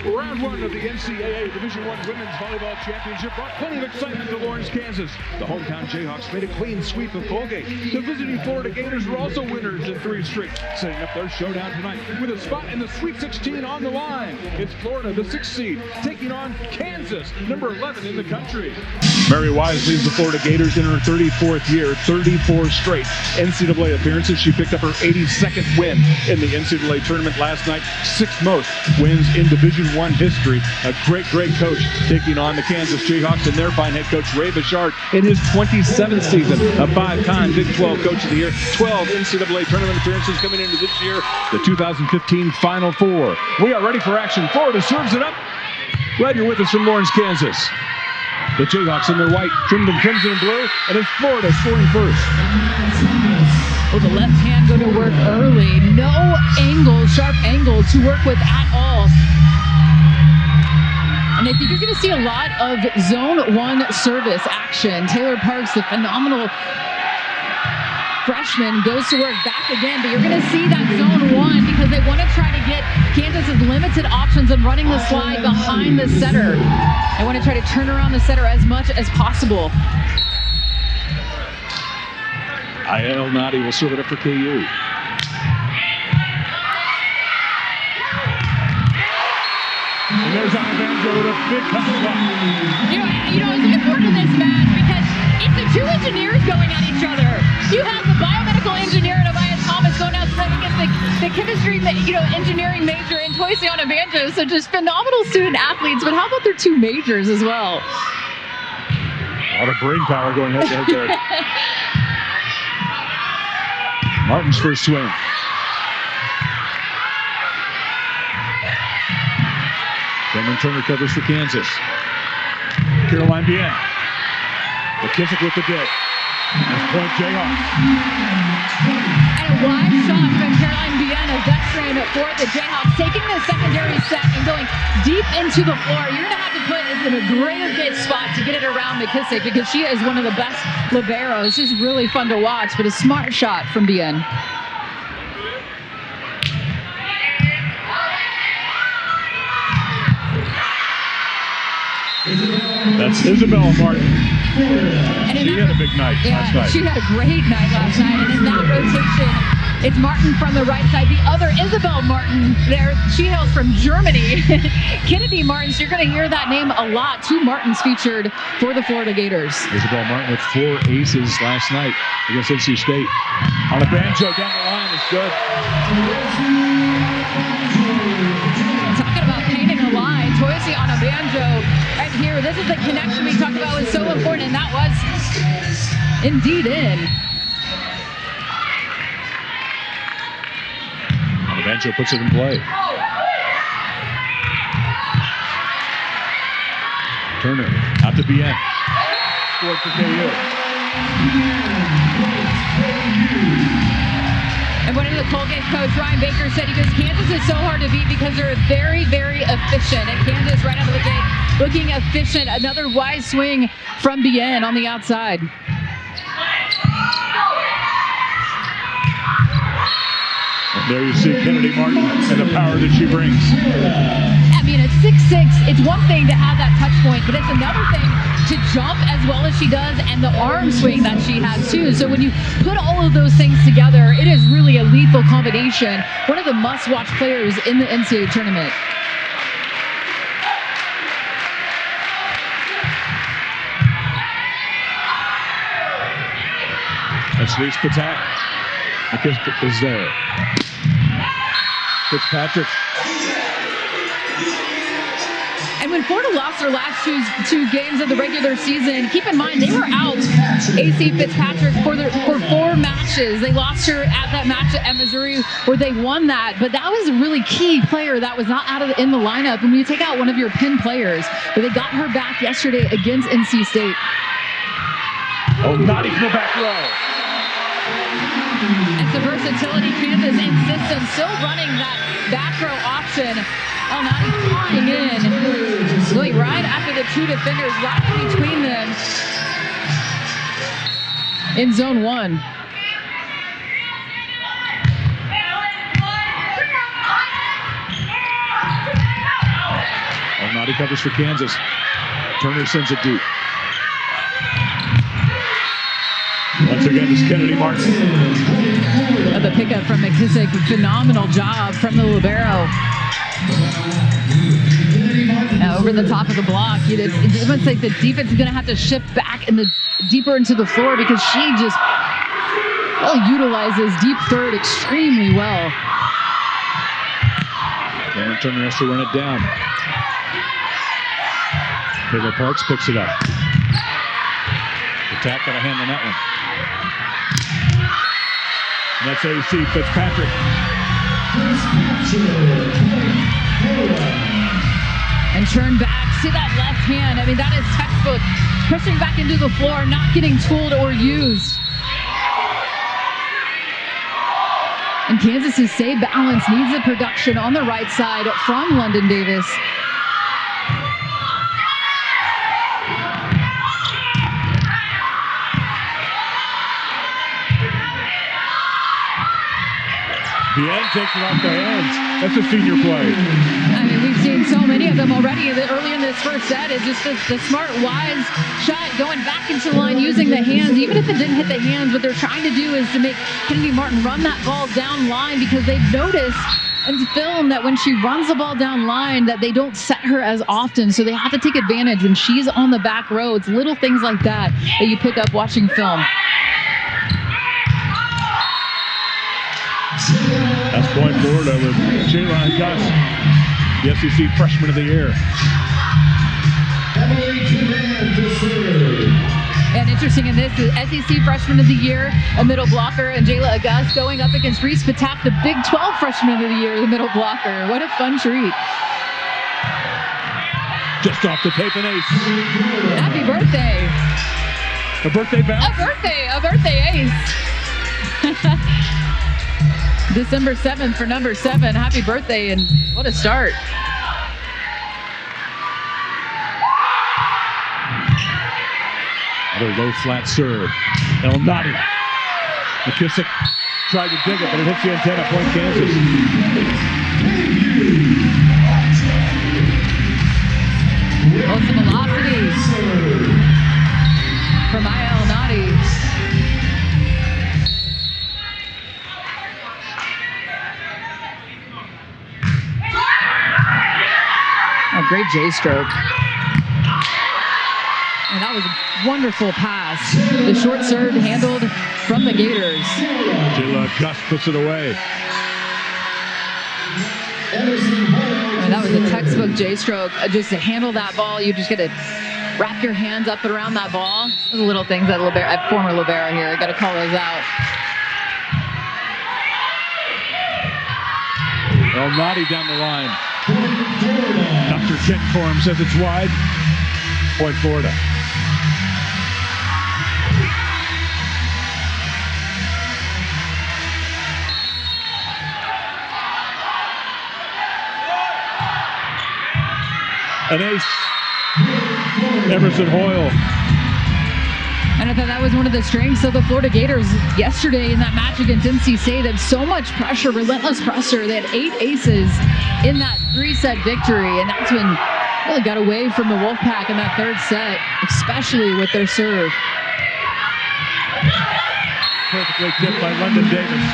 Round one of the NCAA Division I Women's Volleyball Championship brought plenty of excitement to Lawrence, Kansas. The hometown Jayhawks made a clean sweep of Colgate. The visiting Florida Gators were also winners in 3 straight, setting up their showdown tonight with a spot in the Sweet 16 on the line. It's Florida, the 6th seed, taking on Kansas, number 11 in the country. Mary Wise leads the Florida Gators in her 34th year, 34 straight NCAA appearances. She picked up her 82nd win in the NCAA tournament last night, 6th most wins in Division I history. A great coach taking on the Kansas Jayhawks and their fine head coach Ray Bouchard in his 27th season, a 5-time Big 12 Coach of the Year, 12 NCAA tournament appearances coming into this year, the 2015 Final Four. We are ready for action. Florida serves it up. Glad you're with us from Lawrence, Kansas. The Jayhawks in their white, trimmed in crimson and blue, and it's Florida scoring first. Well, the left hand go to work early. No angle, sharp angle to work with at all. And I think you're going to see a lot of zone 1 service action. Taylor Parks, the phenomenal freshman, goes to work back again, but you're going to see that zone 1 because they want to try to get Kansas's limited options of running the slide behind the setter. They want to try to turn around the setter as much as possible. Ayel Nadi will serve it up for KU. And there's Alvanzo with a big cut block. You know, it's important in this match because it's the two engineers going at each other. You have the biomedical engineer and Amaya Thomas going out against the chemistry, engineering major in Toysiana Banjo. So just phenomenal student athletes, but how about their 2 majors as well? A lot of brain power going head to head there. Martin's first swing. Cameron Turner covers for Kansas. Caroline Bien. McKissick with the dig. That's point Jayhawks. And a wide shot from Caroline Bien, a veteran for the Jayhawks, taking the secondary set and going deep into the floor. You're going to have to put it in a great spot to get it around McKissick because she is one of the best liberos. She's really fun to watch, but a smart shot from Bien. That's Isabel Martin. She had a big night last night. She had a great night last night. And in that rotation, it's Martin from the right side. The other Isabel Martin there. She hails from Germany. Kennedy Martin. So you're going to hear that name a lot. 2 Martins featured for the Florida Gators. Isabel Martin with 4 aces last night against NC State. On a banjo down the line is good. Talking about painting a line. Toysi on a banjo. Right here, this is the connection we talked about was so important, and that was indeed in. Banjo puts it in play. Turner out to Bien. Scored for KU. And one of the Colgate coach, Ryan Baker, said, he goes, Kansas is so hard to beat because they're very, very efficient. And Kansas right out of the gate looking efficient. Another wide swing from Bien on the outside. And there you see Kennedy Martin and the power that she brings. I mean, at 6'6", it's one thing to have that touch point, but it's another thing to jump as well as she does and the arm swing that she has too. So when you put all of those things together, it is really a lethal combination. One of the must-watch players in the NCAA tournament. That's Lise Patak. McKissick is there. Fitzpatrick. And when Florida lost their last two games of the regular season, keep in mind they were out AC Fitzpatrick for 4 matches. They lost her at that match at Missouri where they won that, but that was a really key player that was not in the lineup. And when you take out one of your pin players, but they got her back yesterday against NC State. Oh, not even the back row. And the versatility Kansas insists on still running that back row option. El Nadi flying in, going right after the 2 defenders, right in between them in zone 1. Naughty covers for Kansas. Turner sends it deep. Once again, it's Kennedy Martin. The pickup from McKissick. Phenomenal job from the libero. Over the top of the block. It's almost like the defense is going to have to shift back deeper into the floor because she just utilizes deep third extremely well. Cameron Turner has to run it down. Taylor Parks picks it up. Attack got a hand on that one. And that's AC Fitzpatrick. And turn back. See that left hand. I mean, that is textbook. Pushing back into the floor, not getting tooled or used. And Kansas's stay balance needs the production on the right side from London Davis. Bien takes it off the hands. That's a senior play. I mean, we've seen so many of them already early in this first set. It's just the smart, wise shot going back into the line, using the hands. Even if it didn't hit the hands, what they're trying to do is to make Kennedy Martin run that ball down line because they've noticed and film that when she runs the ball down line that they don't set her as often, so they have to take advantage when she's on the back row. It's little things like that that you pick up watching film. That's Point Florida with Jayla Gus, the SEC Freshman of the Year. And interesting in this, the SEC Freshman of the Year, a middle blocker, and Jayla August going up against Reese Patak, the Big 12 Freshman of the Year, the middle blocker. What a fun treat. Just off the tape, an ace. Happy birthday. A birthday bounce? A birthday ace. December 7th for number 7. Happy birthday, and what a start. Another low flat serve. El Nadi. McKissick tried to dig it, but it hits the antenna. Point Kansas. Lots of velocity from Maya El Nadi. Oh, great J-stroke. And that was a wonderful pass. The short serve handled from the Gators. Jayla Gus puts it away. And that was a textbook J-stroke. Just to handle that ball, you just got to wrap your hands up around that ball. Those are little things that former libero here. I got to call those out. El Nadi down the line. Dr. Ken Corum says it's wide. Point Florida. An ace. Emerson Hoyle. And I thought that was one of the strengths of the Florida Gators yesterday in that match against NC State. They had so much pressure, relentless pressure. They had 8 aces in that 3-set victory, and that's when really got away from the Wolfpack in that 3rd set, especially with their serve. Perfectly tipped by London Davis.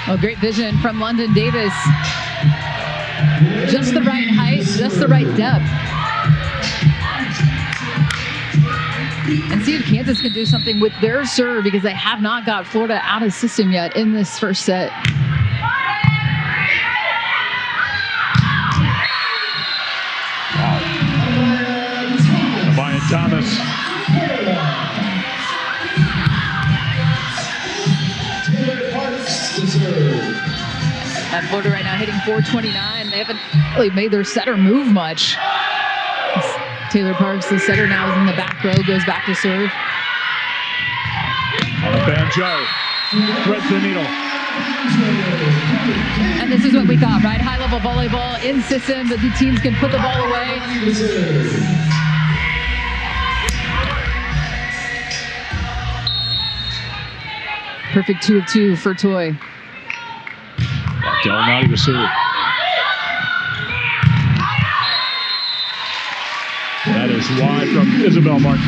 Oh, great vision from London Davis. Just the right height, just the right depth. And see if Kansas can do something with their serve because they have not got Florida out of system yet in this first set. Wow. Brian Thomas. And Florida right now hitting 429. They haven't really made their setter move much. Taylor Parks, the setter, now is in the back row, goes back to serve. On a banjo, threads the needle. And this is what we thought, right? High-level volleyball in system that the teams can put the ball away. Perfect 2 of 2 for Toy. Delnati to serve. That is wide from Isabel Martin.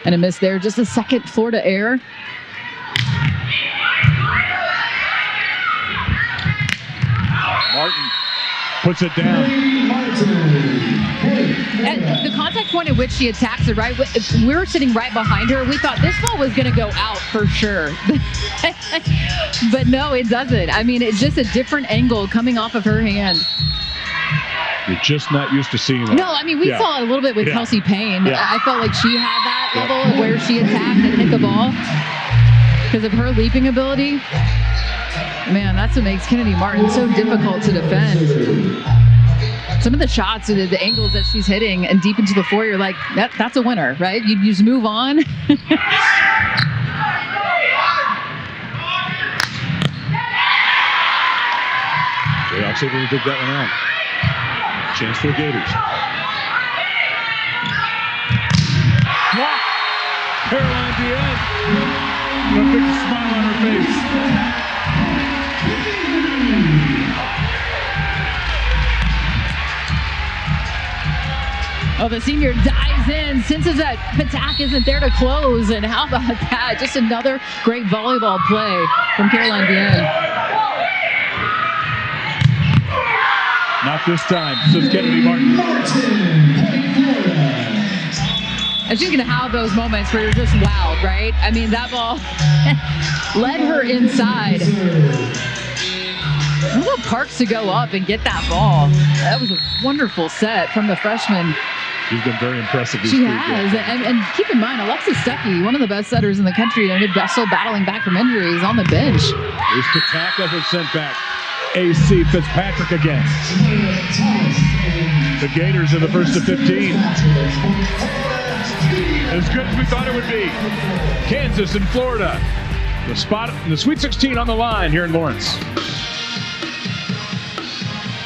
And a miss there. Just a second Florida error. Martin puts it down. At the contact point at which she attacks it, right? We were sitting right behind her. We thought this ball was going to go out for sure. But no, it doesn't. I mean, it's just a different angle coming off of her hand. You're just not used to seeing that. No, I mean, we saw it a little bit with Kelsey Payne. I felt like she had that level of where she attacked and hit the ball because of her leaping ability. Man, that's what makes Kennedy Martin so difficult to defend. Some of the shots, the angles that she's hitting and deep into the floor, you're like, that's a winner, right? You just move on. Jayhawks able to dig that one out. Chance for the Gators. Block. Caroline Diaz. A big smile on her face. Oh, the senior dives in, senses that Patak isn't there to close, and how about that? Just another great volleyball play from Caroline Diaz. Not this time, says Kennedy Martin. And she's going to have those moments where you're just wowed, right? I mean, that ball led her inside. I want Parks to go up and get that ball. That was a wonderful set from the freshman. She's been very impressive. She has. And keep in mind, Alexis Stuckey, one of the best setters in the country, and still battling back from injuries on the bench. Here's Patak as it's sent back. AC Fitzpatrick again. The Gators are the first to 15. As good as we thought it would be. Kansas and Florida. The spot in the Sweet 16 on the line here in Lawrence.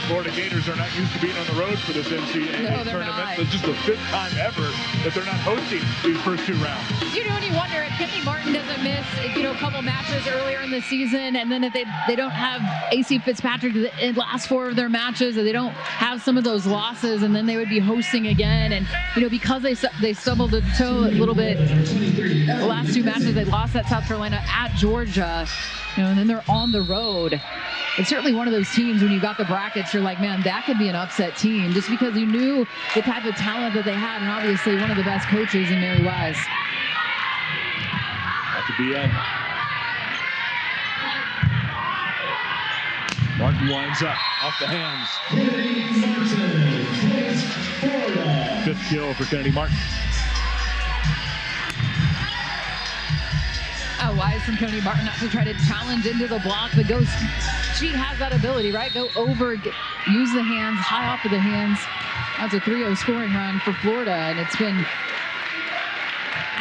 Florida Gators are not used to being on the road for this NCAA tournament. It's just the 5th time ever that they're not hosting these first 2 rounds. You know, and you wonder if Kennedy Martin doesn't miss, a couple matches earlier in the season, and then if they don't have AC Fitzpatrick in the last 4 of their matches, or they don't have some of those losses, and then they would be hosting again. And because they stumbled the toe a little bit the last 2 matches, they lost at South Carolina, at Georgia, and then they're on the road. It's certainly one of those teams when you got the brackets, you're like, man, that could be an upset team, just because you knew the type of talent that they had, and obviously one of the best coaches in Mary Wise. That could be it. Martin winds up off the hands. 5th kill for Kennedy Martin. Wise from Kennedy Martin not to try to challenge into the block, but she has that ability, right? Go over, use the hands, high off of the hands. That's a 3-0 scoring run for Florida, and it's been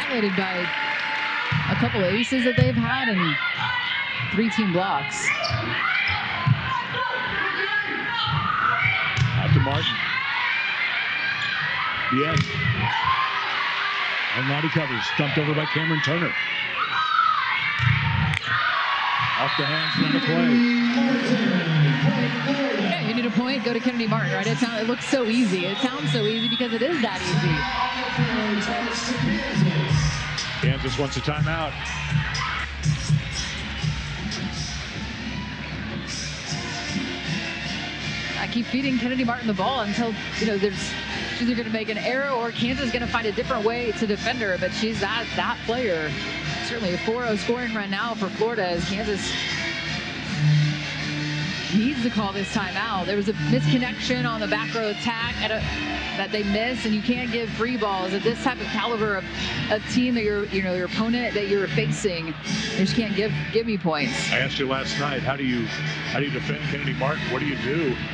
highlighted by a couple of aces that they've had and 3 team blocks. Out to Martin. The end. Almighty covers, dumped over by Cameron Turner. Off the hands, run a play. Yeah, you need a point, go to Kennedy Martin, right? It looks so easy. It sounds so easy because it is that easy. Kansas wants a timeout. I keep feeding Kennedy Martin the ball until, she's either going to make an error or Kansas is going to find a different way to defend her, but she's that player. Certainly a 4-0 scoring run now for Florida as Kansas needs to call this timeout. There was a misconnection on the back row attack that they missed, and you can't give free balls at this type of caliber of team that your opponent that you're facing. You just can't give me points. I asked you last night, how do you defend Kennedy Martin? What do you do?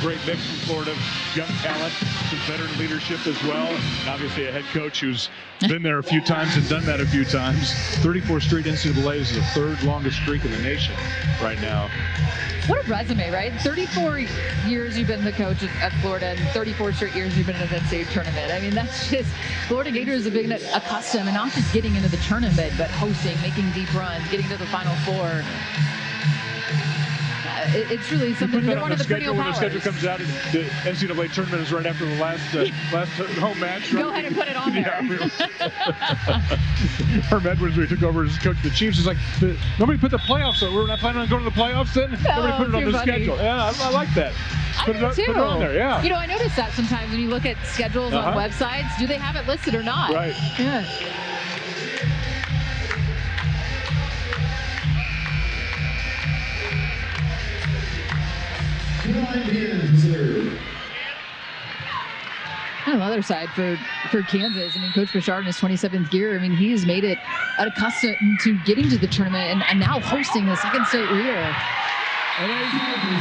great mix from Florida, young talent, some veteran leadership as well, and obviously a head coach who's been there a few times and done that a few times. 34 straight NCAAs is the third longest streak in the nation right now. What a resume, right? 34 years you've been the coach at Florida, and 34 straight years you've been in an NCAA tournament. I mean, that's just, Florida Gators have been accustomed, and not just getting into the tournament, but hosting, making deep runs, getting to the Final Four. It's really something. They're one of the perennial powers. When the schedule comes out, the NCAA tournament is right after the last home match. Right? Go ahead and put it on there. Herm Edwards, when he took over as coach of the Chiefs, is like, nobody put the playoffs on. We're not planning on going to the playoffs then? Nobody put it on the schedule. Yeah, I like that. Put it on there, yeah. You know, I noticed that sometimes when you look at schedules on websites, do they have it listed or not? Right. Yeah. On the other side for Kansas, I mean, Coach Bouchard in his 27th year, I mean, he has made it accustomed to getting to the tournament and now hosting the second straight year.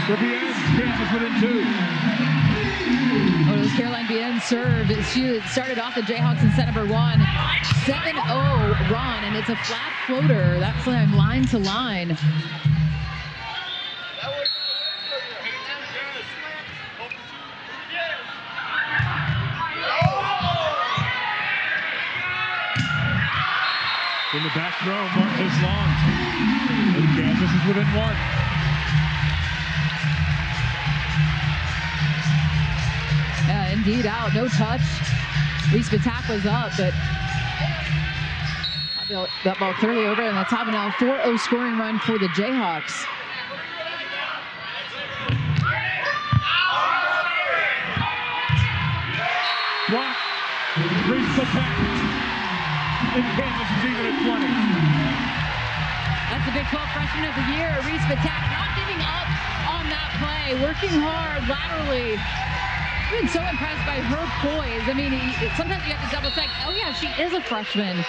For Bien, Kansas within 2. Oh, it was Caroline Bien serve. She started off the Jayhawks in set number 1. 7-0 run, and it's a flat floater. That's line to line. In the back row, Martin is long. And Kansas is within 1. Yeah, indeed out. No touch. Reese Batak was up, but that ball clearly over on the top. Now 4-0 scoring run for the Jayhawks. Block. Reese Batak. And Kansas is even at 20. That's the Big 12 Freshman of the Year, Reese Batak, not giving up on that play, working hard laterally. I've been so impressed by her poise. I mean, sometimes you have to double check. Oh yeah, she is a freshman.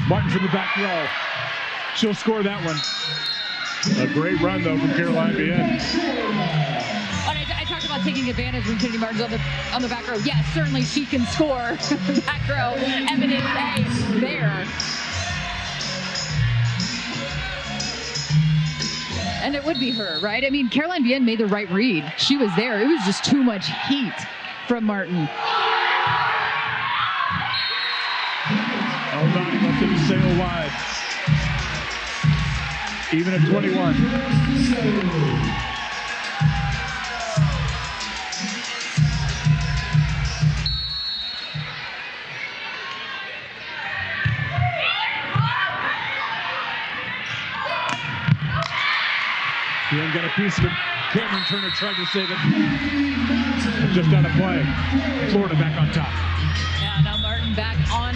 Martin from the back row. She'll score that one. A great run, though, from Caroline Bien. I talked about taking advantage when Kennedy Martin's on the back row. Yes, certainly she can score. Back row, evidence A there. And it would be her, right? I mean, Caroline Bien made the right read. She was there. It was just too much heat from Martin. O'Donnell left it to sail wide. Even at 21. Bien got a piece of it. Cameron Turner tried to save it. Just on a play. Florida back on top. Yeah, now Martin back on.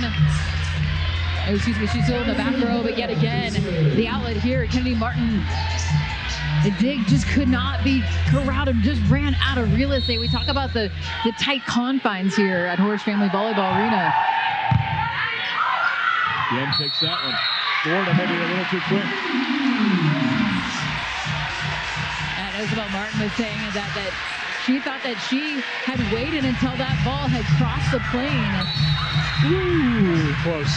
Oh, excuse me, she's still in the back row, but yet again, the outlet here, Kennedy Martin, the dig just could not be corralled, just ran out of real estate. We talk about the tight confines here at Horace Family Volleyball Arena. Bien takes that one. Florida maybe a little too quick. And Isabel Martin was saying that she thought that she had waited until that ball had crossed the plane. Ooh, close.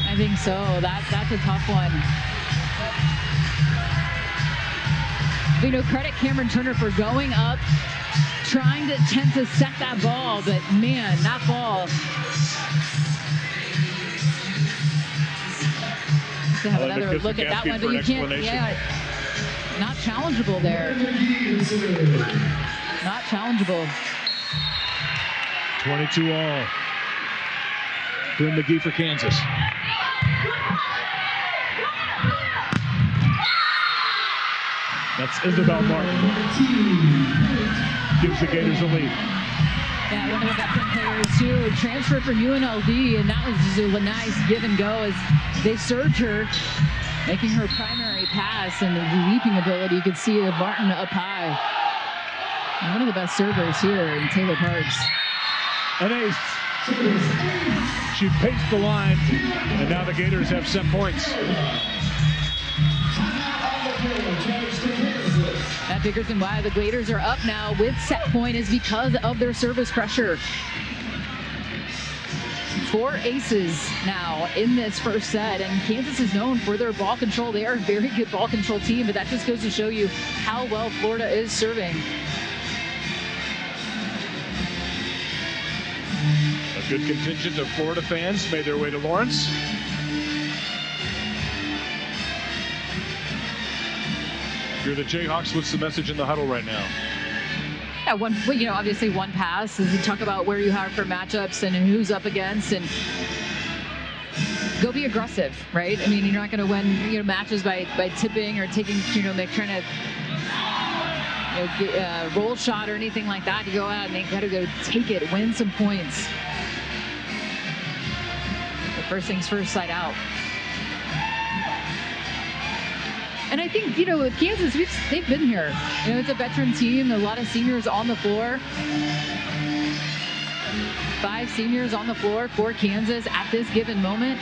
I think so. That's a tough one. You know, credit Cameron Turner for going up, trying to attempt to set that ball, but man, that ball. To have another look at that one, but you can't. Yeah, not challengeable there. Not challengeable. 22 all. Bryn McGee for Kansas. That's Isabel Martin. Gives the Gators a lead. Yeah, one of the veteran players too. Transferred from UNLV, and that was just a nice give and go as they served her, making her primary pass, and the leaping ability. You could see Martin up high. And one of the best servers here in Taylor Parks. An ace. She paced the line, and now the Gators have set points. That big reason why the Gators are up now with set point is because of their service pressure. 4 aces now in this first set, and Kansas is known for their ball control. They are a very good ball control team, but that just goes to show you how well Florida is serving. A good contingent of Florida fans made their way to Lawrence. You're the Jayhawks. What's the message in the huddle right now? Yeah, obviously one pass as you talk about where you are for matchups and who's up against, and go be aggressive, right? I mean, you're not going to win, matches by tipping or taking, trying to, roll shot or anything like that. You go out and they got to go take it, win some points. But first things first, side out. And I think, with Kansas, they've been here. It's a veteran team, a lot of seniors on the floor. 5 seniors on the floor for Kansas at this given moment.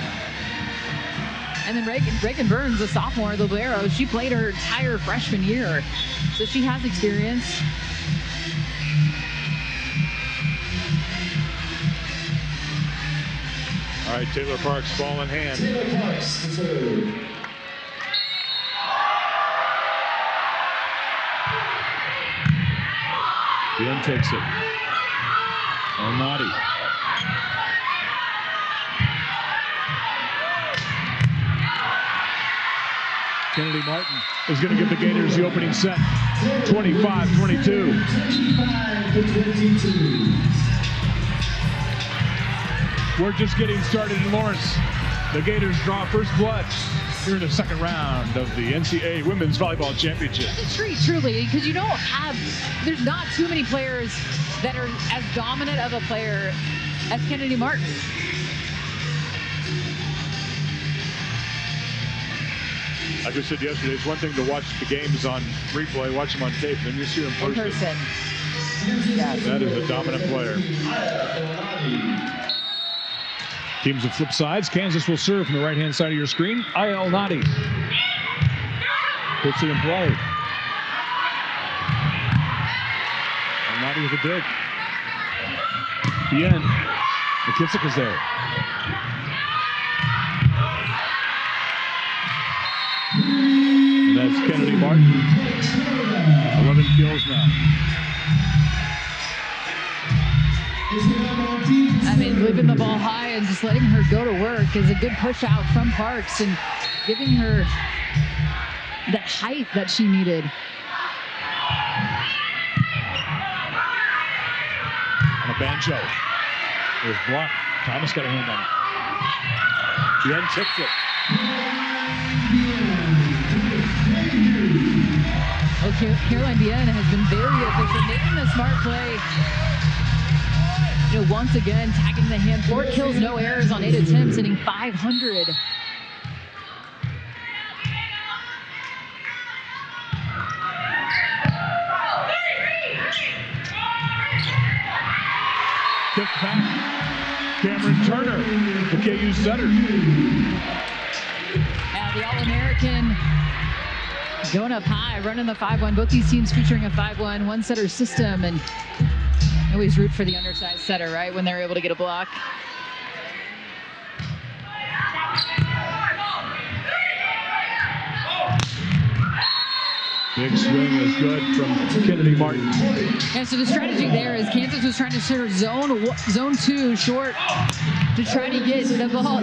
And then Reagan Burns, a sophomore, the libero, she played her entire freshman year. So she has experience. All right, Taylor Parks, ball in hand. Taylor Parks, the serve. Ben takes it. Alnati. Kennedy Martin is going to give the Gators the opening set. 25-22. 25-22. We're just getting started in Lawrence. The Gators draw first blood here in the second round of the NCAA Women's Volleyball Championship. It's a treat, truly, because there's not too many players that are as dominant of a player as Kennedy Martin. Like I said yesterday, it's one thing to watch the games on replay, watch them on tape, then you see them in person. Yes. That is a dominant player. Teams of flip sides. Kansas will serve from the right-hand side of your screen. Alnati puts it in play. Alnati with a dig. Bien. McKissick is there. And that's Kennedy Martin. 11 kills now. I mean, leaving the ball high and just letting her go to work is a good push out from Parks and giving her the height that she needed. On a banjo. It was blocked. Thomas got a hand on it. Jen tipped it. Well, Caroline Bien has been very efficient, making the smart play. Once again, tagging the hand. 4 kills, no errors on 8 attempts, hitting 500. Kick back. Cameron Turner, the KU setter. Now the All-American going up high, running the 5-1. Both these teams featuring a 5-1 one-setter system, and always root for the undersized setter, right, when they're able to get a block. Big swing is good from Kennedy Martin. And so the strategy there is Kansas was trying to serve zone 2 short to try to get the ball,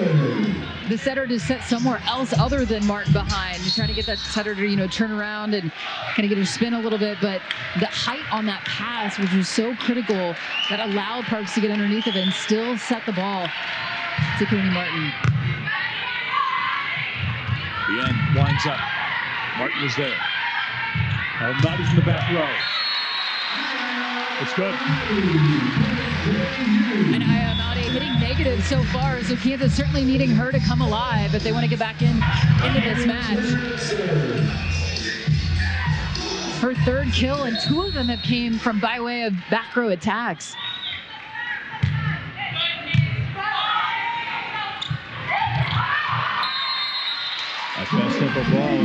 the setter to set somewhere else other than Martin behind. You're trying to get that setter to, turn around and kind of get her spin a little bit. But the height on that pass, which was so critical, that allowed Parks to get underneath of it and still set the ball to Kennedy Martin. The end winds up. Martin is there. Alnati's in the back row. It's good. And Alnati hitting negative so far, so Kansas certainly needing her to come alive, but they want to get back into this match. Her 3rd kill, and 2 of them have came from by way of back row attacks. Best tempo ball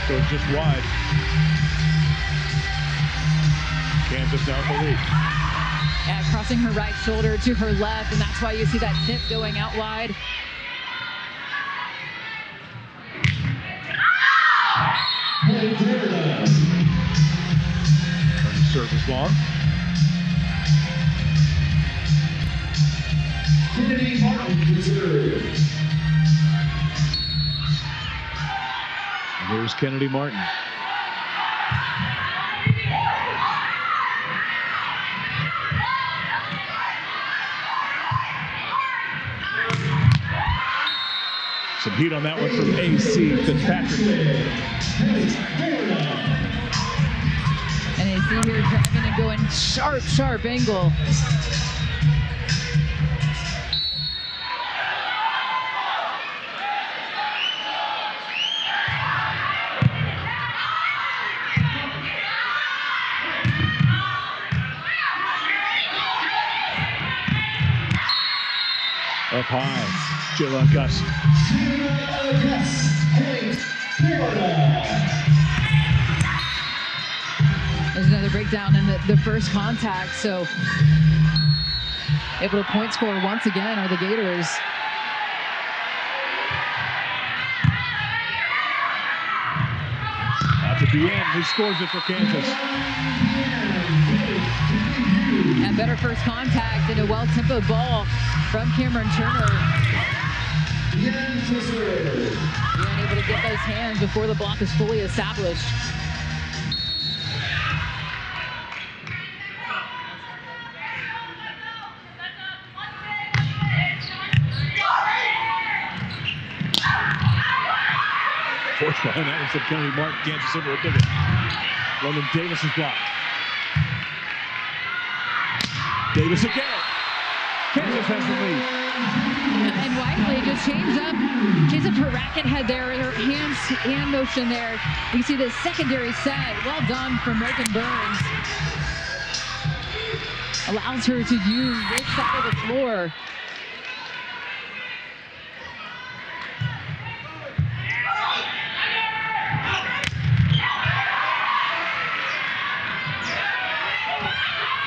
goes just wide. Kansas now in the lead. Yeah, crossing her right shoulder to her left, and that's why you see that tip going out wide. Serve is long. Kennedy Martin reserve. Here's Kennedy Martin. Some heat on that one from AC Fitzpatrick. And AC here driving and going sharp angle. Up high, Jayla Gus. There's another breakdown in the first contact, so able to point score once again are the Gators. Out to Bien, who scores it for Kansas. And better first contact and a well-tempoed ball from Cameron Turner. Bien able to get those hands before the block is fully established. Forced behind that one from Kennedy Martin. Kansas into a bigger. London Davis is blocked. Davis again. Kansas has the lead. And Wiley just changed up her racket head there, her hand motion there. You see the secondary set. Well done from Megan Burns. Allows her to use this side of the floor.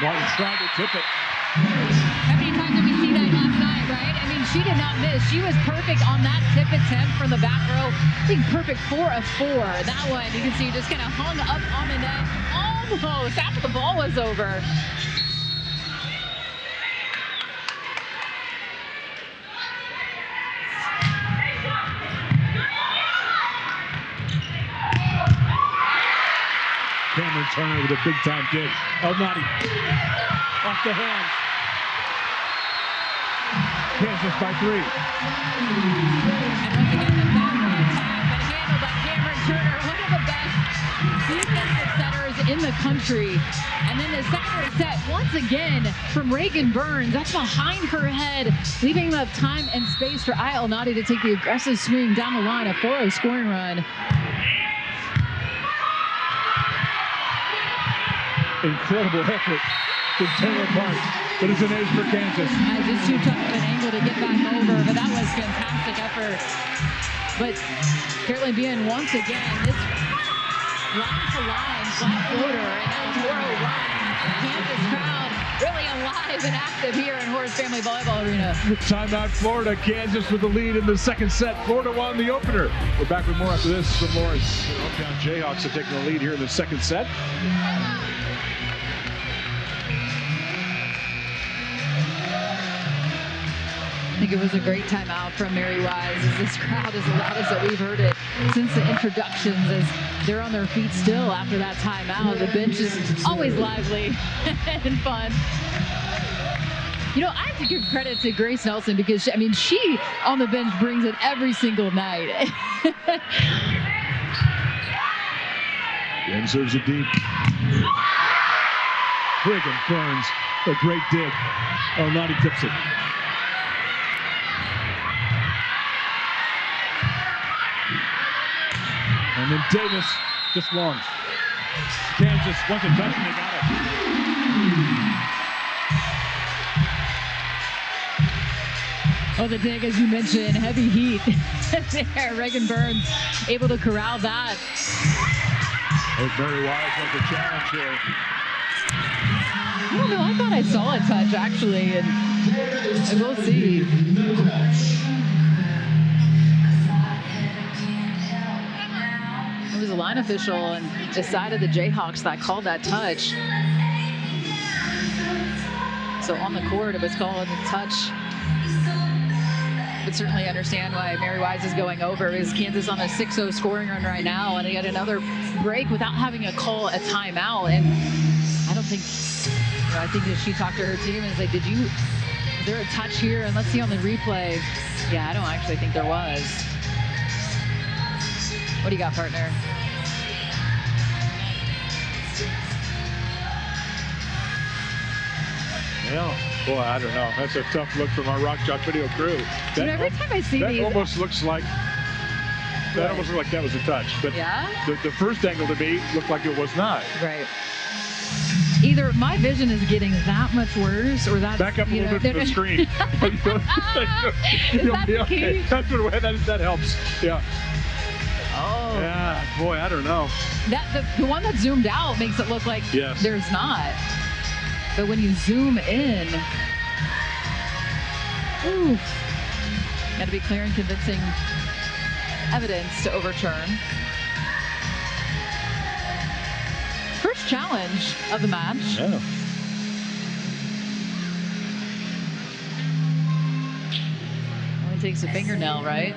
Martin tried to tip it. How many times did we see that last night, right? I mean, she did not miss. She was perfect on that tip attempt from the back row. I think perfect 4 of 4. That one, you can see, just kind of hung up on the net almost after the ball was over. Cameron Turner with a big-time dig. El Nadi off the hand. Kansas by 3. And once again, the back attack, but handled by Cameron Turner, one of the best defensive setters in the country. And then the secondary set, once again, from Reagan Burns. That's behind her head, leaving enough time and space for El Nadi to take the aggressive swing down the line, a 4-0 scoring run. Incredible effort from Taylor Park, but it's an ace for Kansas. Just too tough of an angle to get back over, but that was fantastic effort. But Caroline Bien, once again, this line-to-line flat floater and that 4-0 run. Kansas crowd really alive and active here in Horace Family Volleyball Arena. Timeout, Florida. Kansas with the lead in the second set. Florida won the opener. We're back with more after this from Lawrence. The hometown Jayhawks are taking the lead here in the second set. I think it was a great timeout from Mary Wise, as this crowd is the loudest that we've heard it since the introductions, as they're on their feet still after that timeout. The bench is always lively and fun. You know, I have to give credit to Grace Nelson because, she on the bench brings it every single night. Then serves it deep. Reagan Burns, a great dig. El Nadi tips it. And then Davis just long. Kansas wants a touch and they got it. Oh, the dig, as you mentioned, heavy heat there. Reagan Burns able to corral that. There's Mary Wise with the challenge here. I don't know. I thought I saw a touch, actually, and we'll see. It was a line official and decided the Jayhawks that called that touch. So on the court, it was called a touch. But certainly understand why Mary Wise is going over, because Kansas on a 6-0 scoring run right now, and yet another break without having a call a timeout. And I don't think, I think that she talked to her team and was like, is there a touch here? And let's see on the replay. Yeah, I don't actually think there was. What do you got, partner? Yeah, boy, I don't know. That's a tough look from our Rock Chalk video crew. That, every time I see that these, almost looks like that almost looked like that was a touch. But yeah? the first angle to me looked like it was not. Right. Either my vision is getting that much worse, or that back up a little bit from the screen. Is that the key? That's what that helps. Yeah. Oh. Yeah, boy, I don't know. The one that zoomed out makes it look like there's not. But when you zoom in, got to be clear and convincing evidence to overturn. First challenge of the match. Yeah. Only takes a fingernail, right?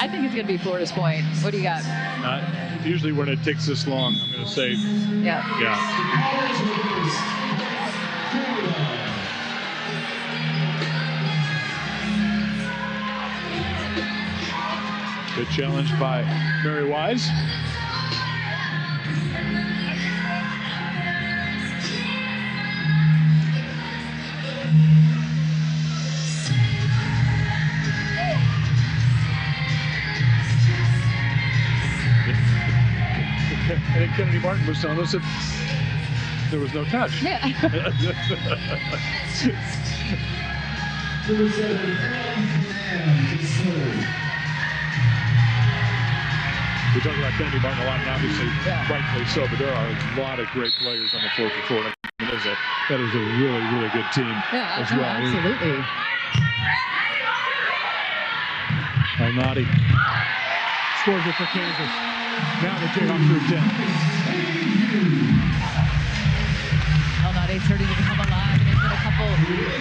I think it's going to be Florida's point. What do you got? Usually when it takes this long, I'm going to say, yeah. Good challenge by Mary Wise. I think Kennedy Martin was telling us that there was no touch. Yeah. We talk about Kennedy Martin a lot, and obviously rightfully so, but there are a lot of great players on the floor for Florida. That is a really, really good team as well. Absolutely. Alnati scores it for Kansas. Now the Jayhawks are 10. Alnati starting to become alive, and it's been a couple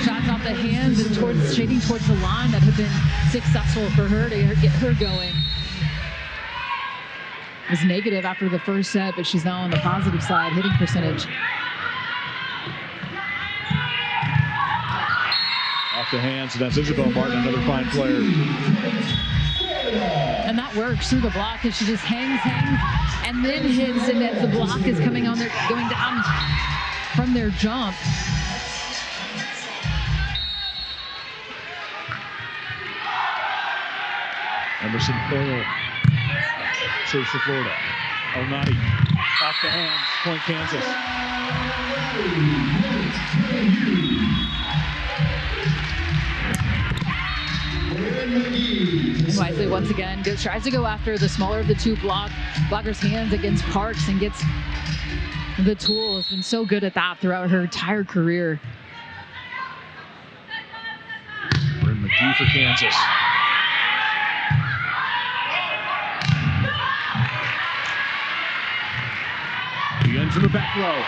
shots off the hands and shading towards the line that have been successful for her to get her going. It was negative after the first set, but she's now on the positive side, hitting percentage. Off the hands, and that's Isabel Martin, another fine player. And that works through the block as she just hangs, and then hits, and as the block is coming on, they're going down from their jump. Emerson Coyle serves for Florida. Alnati off the hands, point Kansas. Wisely once again tries to go after the smaller of the two blockers' hands against Parks, and gets the tool. Has been so good at that throughout her entire career. Bryn McGee for Kansas. The end from the back row.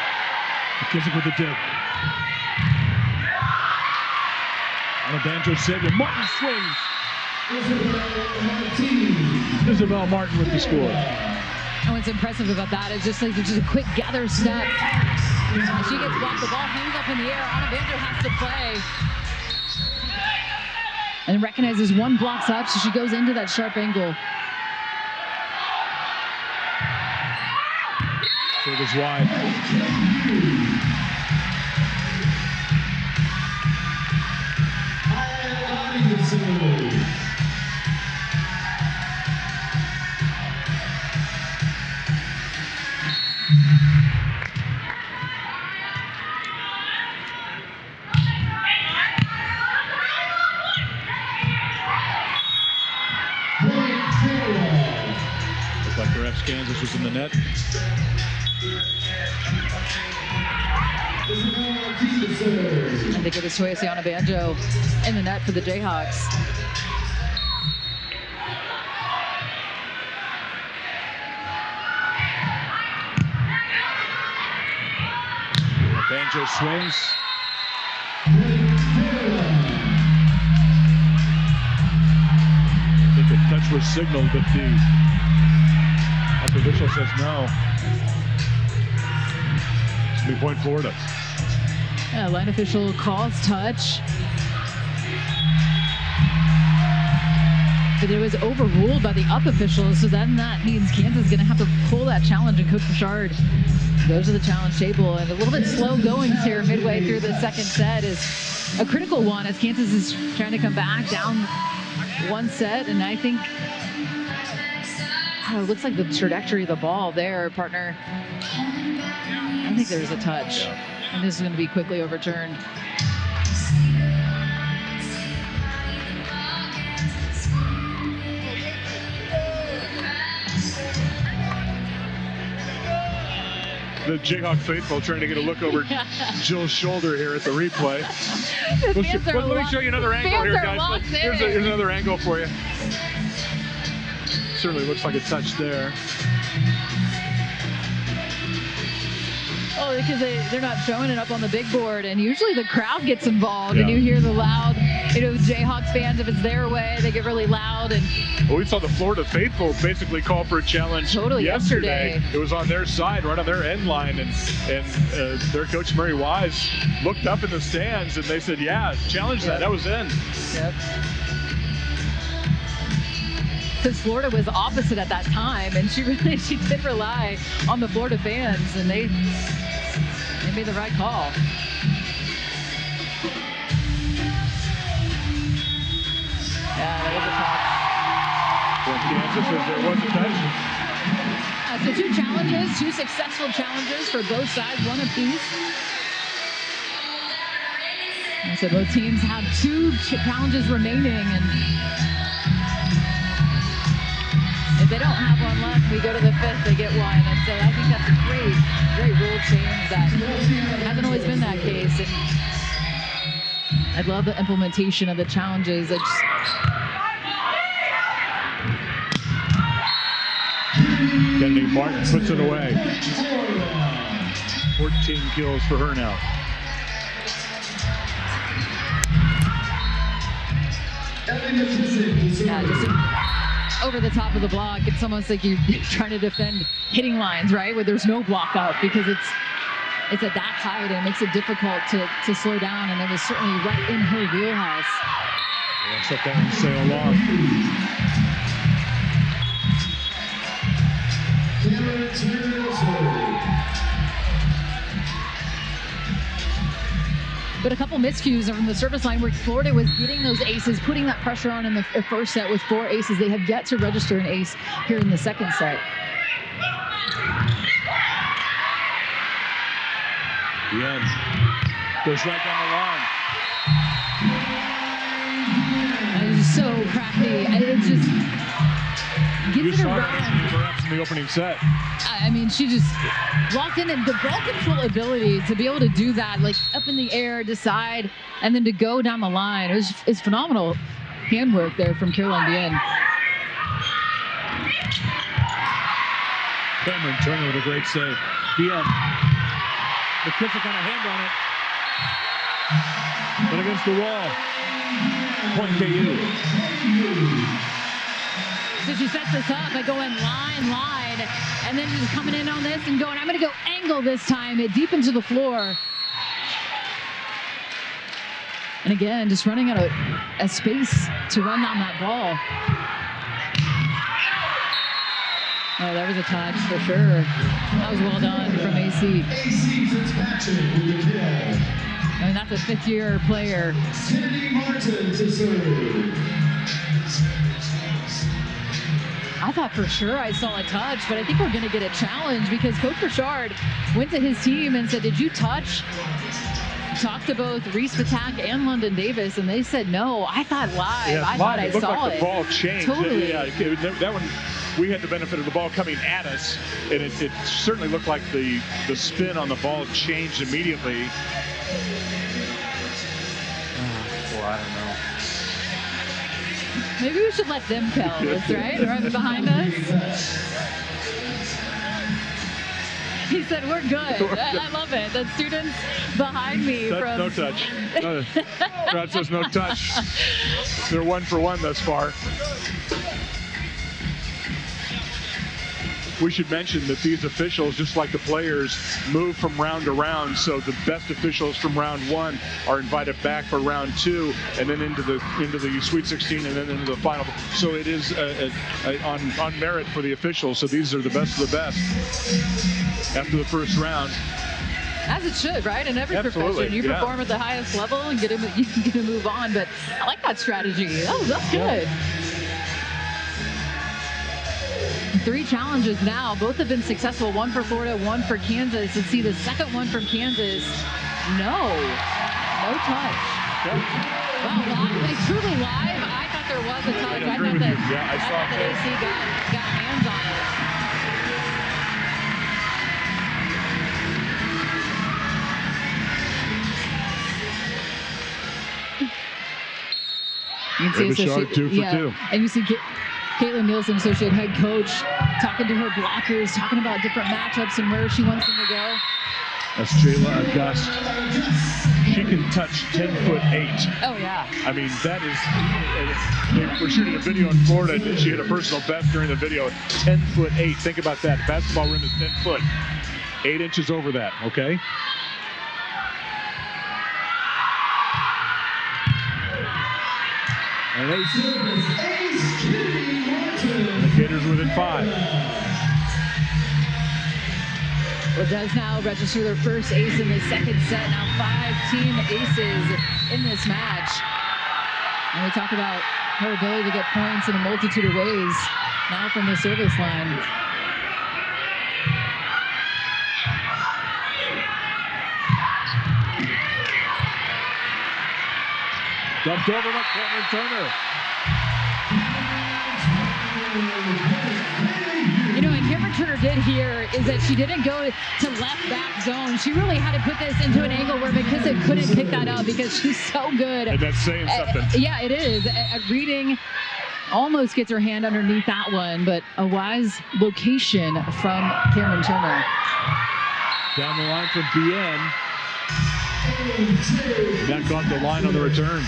McKissick with the dip. On a banjo set, and Martin swings. Isabel Martin with the score. And what's impressive about that is just like a quick gather step. And she gets blocked, the ball hangs up in the air. Anna Banjo has to play. And recognizes one block's up, so she goes into that sharp angle. Service wide. net. And they get his Toyosiana Banjo in the net for the Jayhawks. Banjo swings. I think a touch was signaled, but the official says no. It's going to be point Florida. Yeah, line official calls touch. But it was overruled by the up officials, so then that means Kansas is going to have to pull that challenge, and Coach Bouchard goes to the challenge table. And a little bit slow goings here midway through the second set is a critical one as Kansas is trying to come back down one set. And I think, it looks like the trajectory of the ball there, partner. I think there's a touch. And this is going to be quickly overturned. The Jayhawk faithful trying to get a look over Jill's shoulder here at the replay. Let me show you another angle here, guys. Here's another angle for you. Certainly looks like a touch there. Oh, because they're not showing it up on the big board, and usually the crowd gets involved, and you hear the loud, Jayhawks fans, if it's their way, they get really loud. And well, we saw the Florida faithful basically call for a challenge yesterday. It was on their side, right on their end line, and their coach, Murray Wise, looked up in the stands, and they said, yeah, challenge that. That was in. Yep. Because Florida was opposite at that time, and she did rely on the Florida fans, and they made the right call. Yeah, that was a touch. For Kansas, there was a touch. So 2 challenges, 2 successful challenges for both sides, 1 apiece. And so both teams have 2 challenges remaining, and if they don't have one left, we go to the 5th, they get 1. And so I think that's a great rule change that hasn't always been that case. And I love the implementation of the challenges. Kennedy Martin puts it away. 14 kills for her now. Yeah, just over the top of the block. It's almost like you're trying to defend hitting lines, right? Where there's no block up, because it's at that height and it makes it difficult to slow down, and it was certainly right in her wheelhouse. Let's let that one sail off. But a couple miscues from the service line where Florida was getting those aces, putting that pressure on in the first set with 4 aces. They have yet to register an ace here in the second set. The end. Goes right down the line. It's so crafty. It just gets it around. Perhaps in the opening set. I mean, she just walked in, and the ball control ability to be able to do that, like up in the air, decide, and then to go down the line. It's phenomenal handwork there from Caroline Bien. Cameron Turner with a great save. Bien. McKissick on a hand on it. Then against the wall. Point KU. So she sets this up by going line, and then just coming in on this and going, I'm going to go angle this time, deep into the floor. And again, just running out of a space to run down that ball. Oh, that was a touch for sure. That was well done from AC. I mean, that's a 5th-year player. I thought for sure I saw a touch, but I think we're going to get a challenge because Coach Bouchard went to his team and said, did you touch? Talked to both Reese Patak and London Davis, and they said no. I thought live. Yeah, I thought I saw it. Like the ball changed. Totally. Yeah, that one we had the benefit of the ball coming at us, and it certainly looked like the spin on the ball changed immediately. Well, I don't know. Maybe we should let them tell us, right? Right behind us. He said, we're good. I love it. The students behind me. No touch. That says no touch. They're 1 for 1 thus far. We should mention that these officials, just like the players, move from round to round. So the best officials from round 1 are invited back for round 2, and then into the Sweet 16, and then into the final. So it is on merit for the officials. So these are the best of the best after the first round. As it should, right? In every profession, you perform at the highest level and you get to move on. But I like that strategy. That's good. 3 challenges now. Both have been successful. 1 for Florida, 1 for Kansas. Let's see the second one from Kansas. No touch. Yep. Wow, like truly live. I thought there was a touch. I thought that AC got hands on it. You can see 2 for 2. And you see Caitlin Nielsen, associate head coach, talking to her blockers, talking about different matchups and where she wants them to go. That's Jayla August. She can touch 10'8". Oh, yeah. I mean, that is, we're shooting a video in Florida, and she hit a personal best during the video, 10'8". Think about that. Basketball rim is 10 foot. 8 inches over that, okay? And ace. The Gators within 5. Well, does now register their first ace in the second set. Now 5 team aces in this match. And we talk about her ability to get points in a multitude of ways now from the service line. Dumped over by Cameron Turner. You know, and Cameron Turner did here is that she didn't go to left back zone. She really had to put this into an angle where McKissick couldn't pick that up because she's so good. And that's saying something. Yeah, it is. At reading, almost gets her hand underneath that one, but a wise location from Cameron Turner. Down the line from BN. That got the line on the return.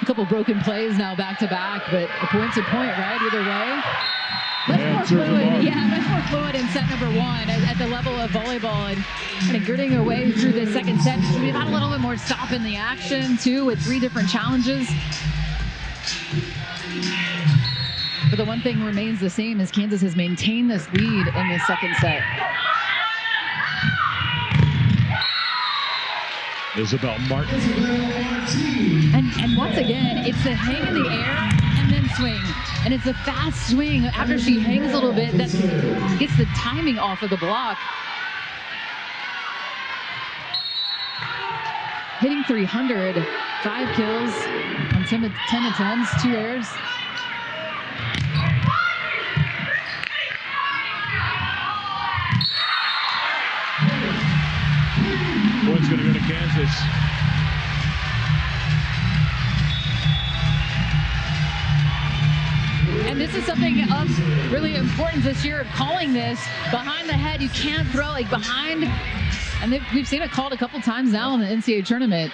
A couple broken plays now back to back, but a point's a point, right? Either way. Much more fluid in set number 1 at the level of volleyball, and kind of gritting her way through the second set. We've had a little bit more stop in the action too, with 3 different challenges. But the one thing remains the same is Kansas has maintained this lead in the second set. Isabel Martin. And once again, it's the hang in the air and then swing. And it's a fast swing after she hangs a little bit that gets the timing off of the block. Hitting 300, 5 kills on 10 attempts, 2 errors. Point's going to go to Kansas. And this is something of really importance this year of calling this behind the head. You can't throw like behind. And we've seen it called a couple times now in the NCAA tournament.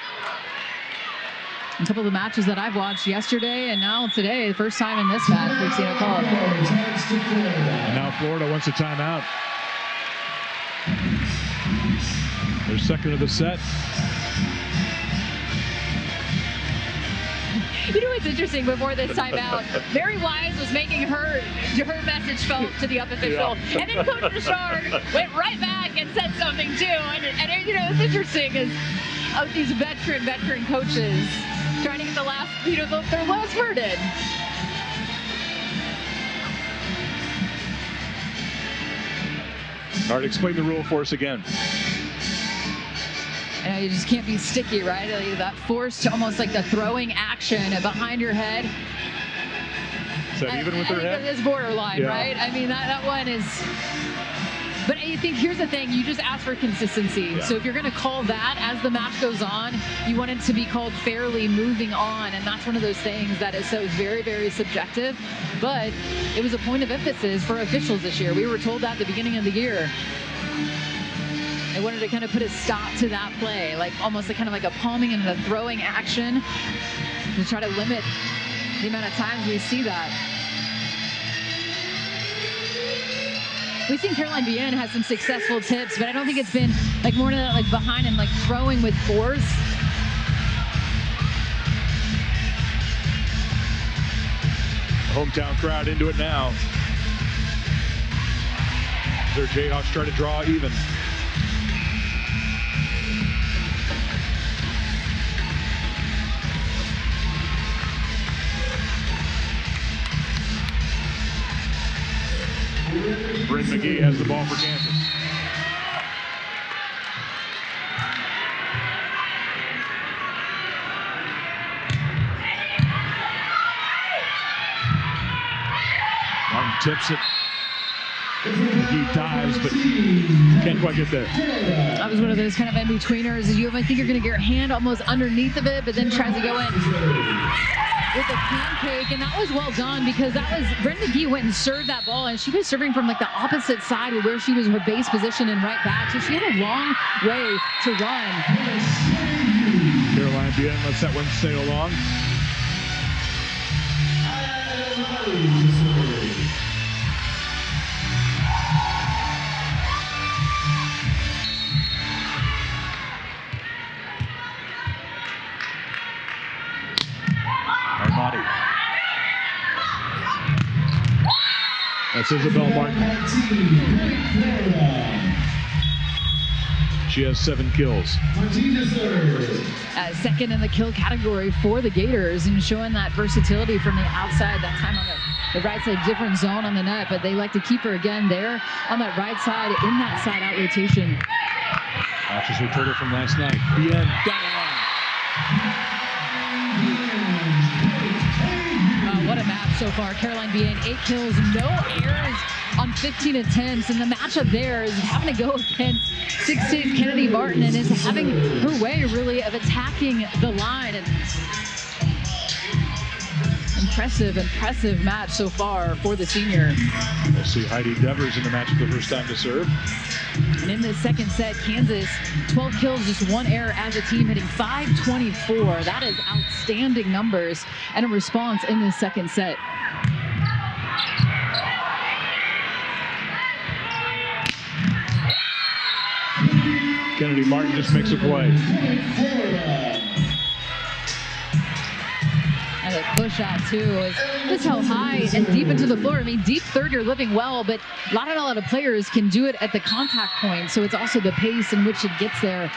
A couple of the matches that I've watched yesterday and now today, the first time in this match, we've seen it called. And now Florida wants a timeout. Their second of the set. You know what's interesting before this timeout? Mary Wise was making her message felt to the up official. Yeah. And then Coach Bouchard went right back and said something too. And you know, it's interesting is of these veteran coaches trying to get their last word in. All right, explain the rule for us again. You know, you just can't be sticky, right? Like that forced, almost like the throwing action behind your head. Is that even with her head? It's borderline, yeah. Right? I mean, that one is... But I think here's the thing, you just ask for consistency. Yeah. So if you're going to call that as the match goes on, you want it to be called fairly moving on. And that's one of those things that is so very, very subjective. But it was a point of emphasis for officials this year. We were told that at the beginning of the year. They wanted to kind of put a stop to that play, like almost kind of like a palming and a throwing action to try to limit the amount of times we see that. We've seen Caroline Bien has some successful tips, but I don't think it's been like more than that, like behind and like throwing with force. Hometown crowd into it now. Their Jayhawks try to draw even. Bryn McGee has the ball for Kansas. Martin tips it. McGee dives, but can't quite get there. That was one of those kind of in-betweeners. You might think you're going to get your hand almost underneath of it, but then tries to go in with a pancake, and that was well done because that was Bryn McGee went and served that ball, and she was serving from like the opposite side of where she was her base position and right back, so she had a long way to run. Caroline Bien lets that one sail along. That's Isabel Martin. She has 7 kills. Second in the kill category for the Gators and showing that versatility from the outside, that time on the right side, different zone on the net, but they like to keep her again there on that right side in that side out rotation. Matches returned her from last night. Bien down the line. What a match so far. Caroline Bien, 8 kills, no errors on 15 attempts. And the matchup there is having to go against 16th Kennedy Martin and is having her way really of attacking the line. And impressive match so far for the senior. We'll see Heidi Devers in the match for the first time to serve. And in the second set, Kansas, 12 kills, just 1 error as a team, hitting .524. That is outstanding numbers and a response in the second set. Kennedy Martin just makes a play. And a push out too is just how high and deep into the floor. I mean, deep third, you're living well, but not a lot of players can do it at the contact point. So it's also the pace in which it gets there.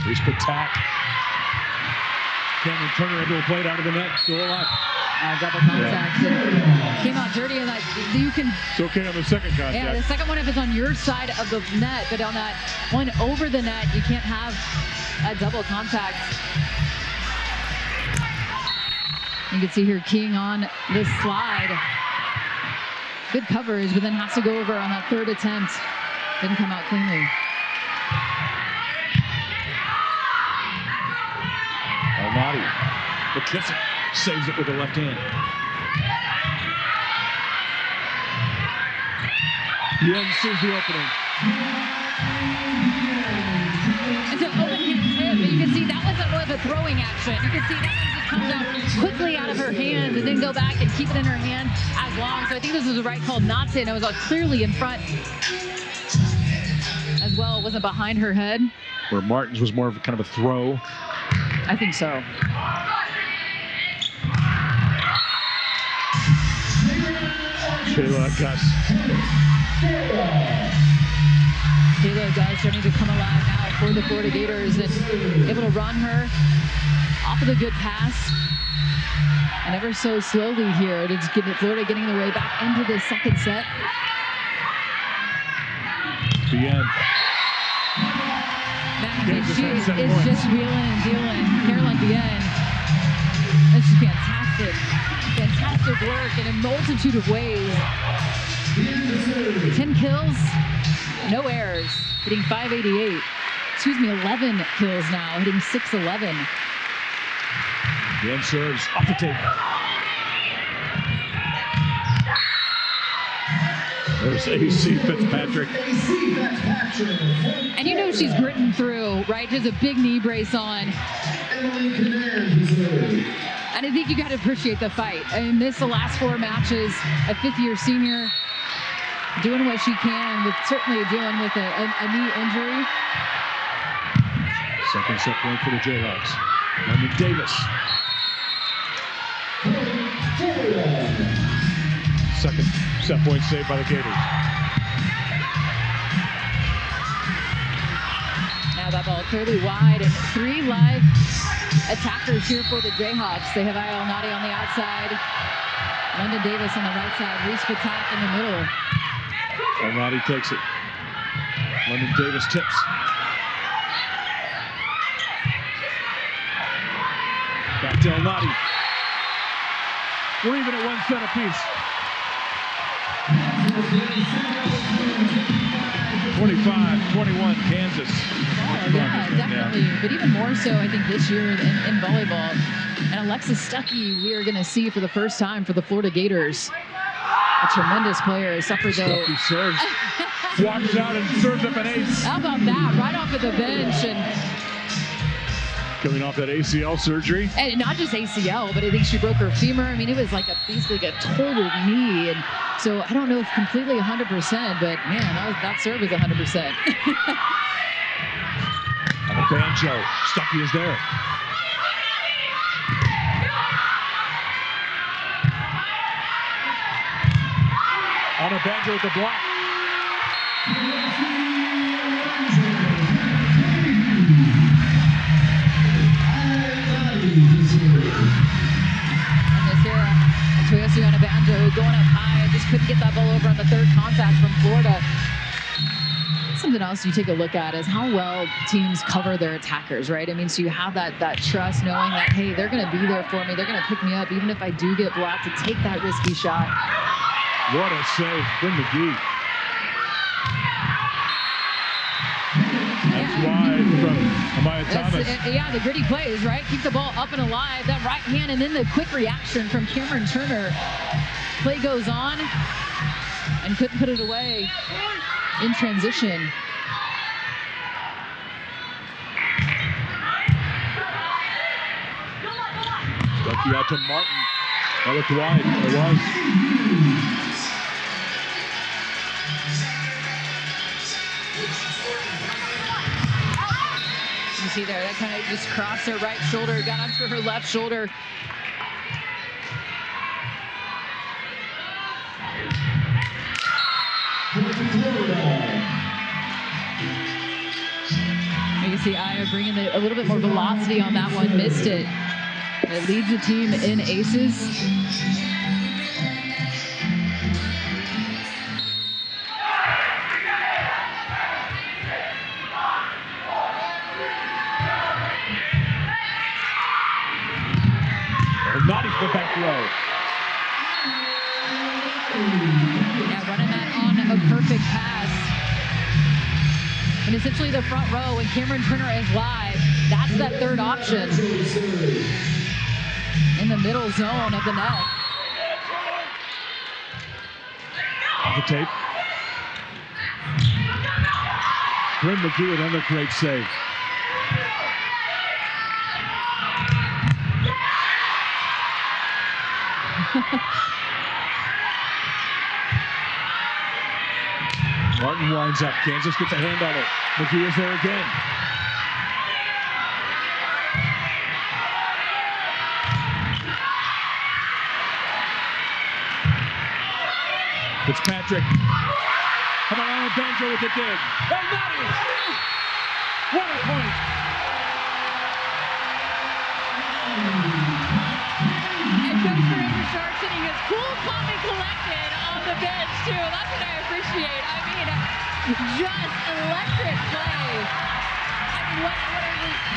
Reese Patak. Cameron Turner able to play it out of the net, still alive. Double contact. Yeah. Came out dirty, and that you can. It's okay on the second contact. Yeah, the second one if it's on your side of the net, but on that one over the net, you can't have a double contact. You can see here keying on this slide. Good coverage, but then has to go over on that third attempt. Didn't come out cleanly. Almaty. McKissick saves it with the left hand. Bien sees the opening. It's an open hand, but you can see that wasn't more of a throwing action. You can see that one just comes out quickly out of her hands and then go back and keep it in her hand as long. So I think this was the right call not to, and it was clearly in front as well. It wasn't behind her head. Where Martin's was more of a kind of a throw. I think so. Kayla Gus. Kayla Gus starting to come alive now for the Florida Gators and able to run her Off of the good pass. And ever so slowly here, it's Florida getting their way back into the second set. The end. She is just wheeling and dealing. Caroline Bien. This is fantastic. Fantastic work in a multitude of ways. 10 kills, no errors, hitting 588. Excuse me, 11 kills now, hitting 611. Bien serves off the tape. There's AC Fitzpatrick. And you know she's gritting through, right? She has a big knee brace on. And I think you got to appreciate the fight. I mean, the last 4 matches, a fifth-year senior doing what she can, with certainly dealing with a knee injury. Second set point for the Jayhawks. London Davis. Second set point saved by the Gators. Now that ball clearly wide, and 3 live attackers here for the Jayhawks. They have Ayel Nadi on the outside, London Davis on the right side, Reese Patak in the middle. Nadi takes it. London Davis tips. Back to Nadi. We're even at 1 set apiece. 25-21 Kansas. Oh, yeah, definitely. Yeah. But even more so, I think, this year in volleyball. And Alexis Stuckey, we are going to see for the first time for the Florida Gators. A tremendous player. Suffered though. Stuckey serves. Walks out and serves up an ace. How about that? Right off of the bench. And coming off that ACL surgery. And not just ACL, but I think she broke her femur. I mean, it was like basically a total knee. And so I don't know if completely 100%, but man, that serve is 100%. On the banjo, Stuckey is there. On a banjo with the block. On a banjo going up high, just couldn't get that ball over on the third contact from Florida. Something else you take a look at is how well teams cover their attackers, right? I mean, so you have that trust knowing that, hey, they're going to be there for me. They're going to pick me up even if I do get blocked, to take that risky shot. What a save, Quinn McGee. That's wide from Amaya Thomas. Yeah, the gritty plays, right? Keep the ball up and alive. That right hand, and then the quick reaction from Cameron Turner. Play goes on, and couldn't put it away in transition. Stuckey out to Martin. That looked wide. It was. You see there, that kind of just crossed her right shoulder, got onto her left shoulder. You can see Aya bringing a little bit more velocity on that one, missed it. It leads the team in aces. Nadi for the back row. Yeah, running that on a perfect pass. And essentially the front row, and Cameron Turner is live. That's that third option. In the middle zone of the net. Off the tape. Quinn McGee with another great save. Martin winds up. Kansas gets a hand on it. McGee is there again. Fitzpatrick. How about on the banjo with the dig? Oh, Nadi! What a point! And Coach Miranda Sharp sitting his cool, calm, and collected on the bench, too. That's what I appreciate. I mean, just electric play. I mean, what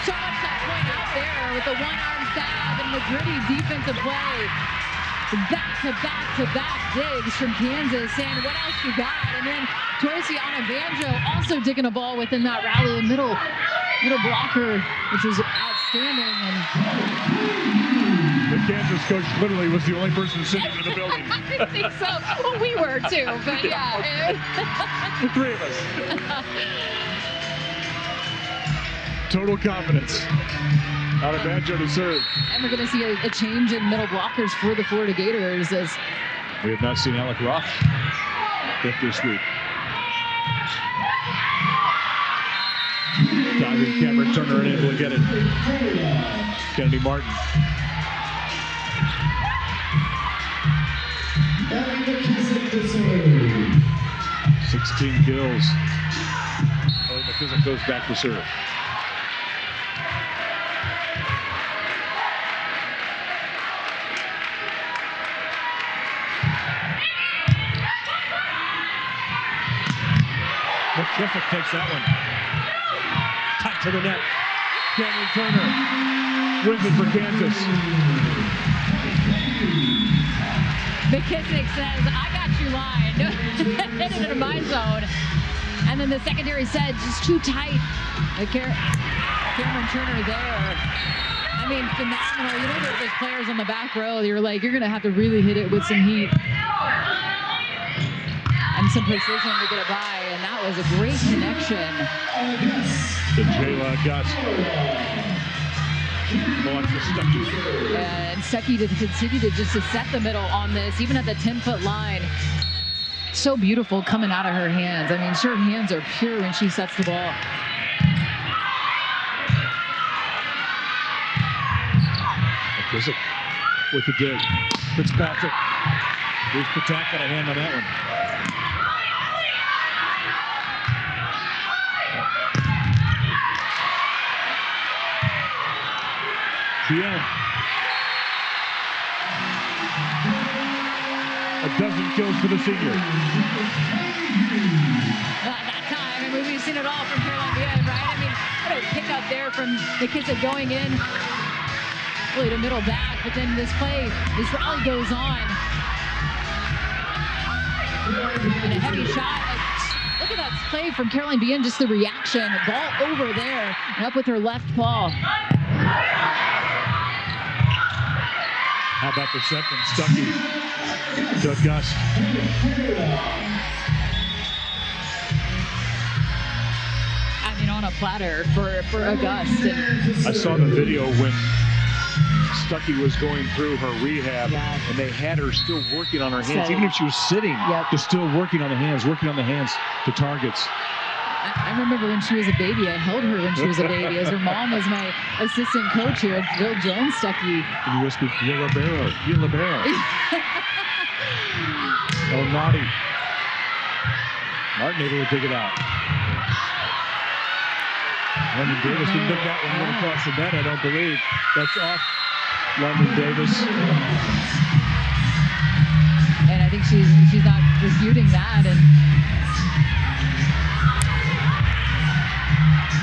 so much to point out there with the one-arm stab and the gritty defensive play. Back-to-back digs from Kansas. And what else you got? And then Toyosi on a banjo, also digging a ball within that rally, the middle blocker, which was outstanding. And the Kansas coach literally was the only person sitting in the building. I think so. Well, we were too, but yeah. The three of us. Total confidence. Out of banjo to serve. And we're going to see a change in middle blockers for the Florida Gators, as we have not seen Alec Roth hit this week. Diving Cameron Turner unable to get it. Kennedy Martin. McKissick 16 kills. Ellie McKissick goes back to serve. McKissick takes that one. Tight to the net. Cameron Turner wins it for Kansas. McKissick says, I got you lined. Hit it in my zone. And then the secondary said, just too tight. Cameron Turner there. I mean, phenomenal. You know, those players on the back row, you're like, you're going to have to really hit it with some heat and some precision to get it by. And that was a great connection. To Jayla Gus. And Stuckey to continue to just to set the middle on this, even at the 10-foot line. So beautiful coming out of her hands. I mean, her hands are pure when she sets the ball. McKissick with the dig. Fitzpatrick. Bruce Patak got a hand on that one. Bien. A dozen kills for the senior. At that time, I mean, we've seen it all from Caroline Bien, right? I mean, what a pickup there from McKissick going in, really to middle back, but then this rally goes on. And a heavy shot. Look at that play from Caroline Bien, just the reaction. Ball over there and up with her left paw. How about the set from Stuckey to Gus? I mean, on a platter for August. And I saw the video when Stuckey was going through her rehab, and they had her still working on her hands, even if she was sitting, just still working on the hands to targets. I remember when she was a baby. I held her when she was a baby, as her mom was my assistant coach here, Jill Jones Stuckey. And you whispered, "You're libero, you're libero." Oh, naughty. Martin able to dig it out. London Davis didn't pick that one across the net, I don't believe. That's off London Davis. And I think she's not refuting that. And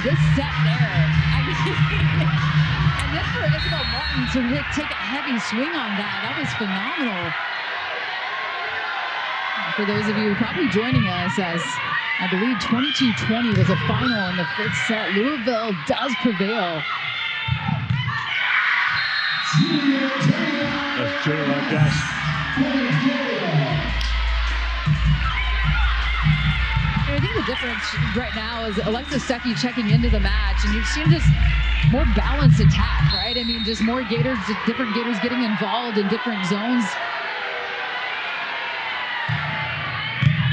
this set there, I mean, and then for Isabel Martin to take a heavy swing on that was phenomenal. For those of you probably joining us, as I believe 22-20 was a final in the fifth set, Louisville does prevail. That's Jayla Gus. I think the difference right now is Alexis Stuckey checking into the match, and you've seen just more balanced attack, right? I mean, just more Gators, different Gators getting involved in different zones.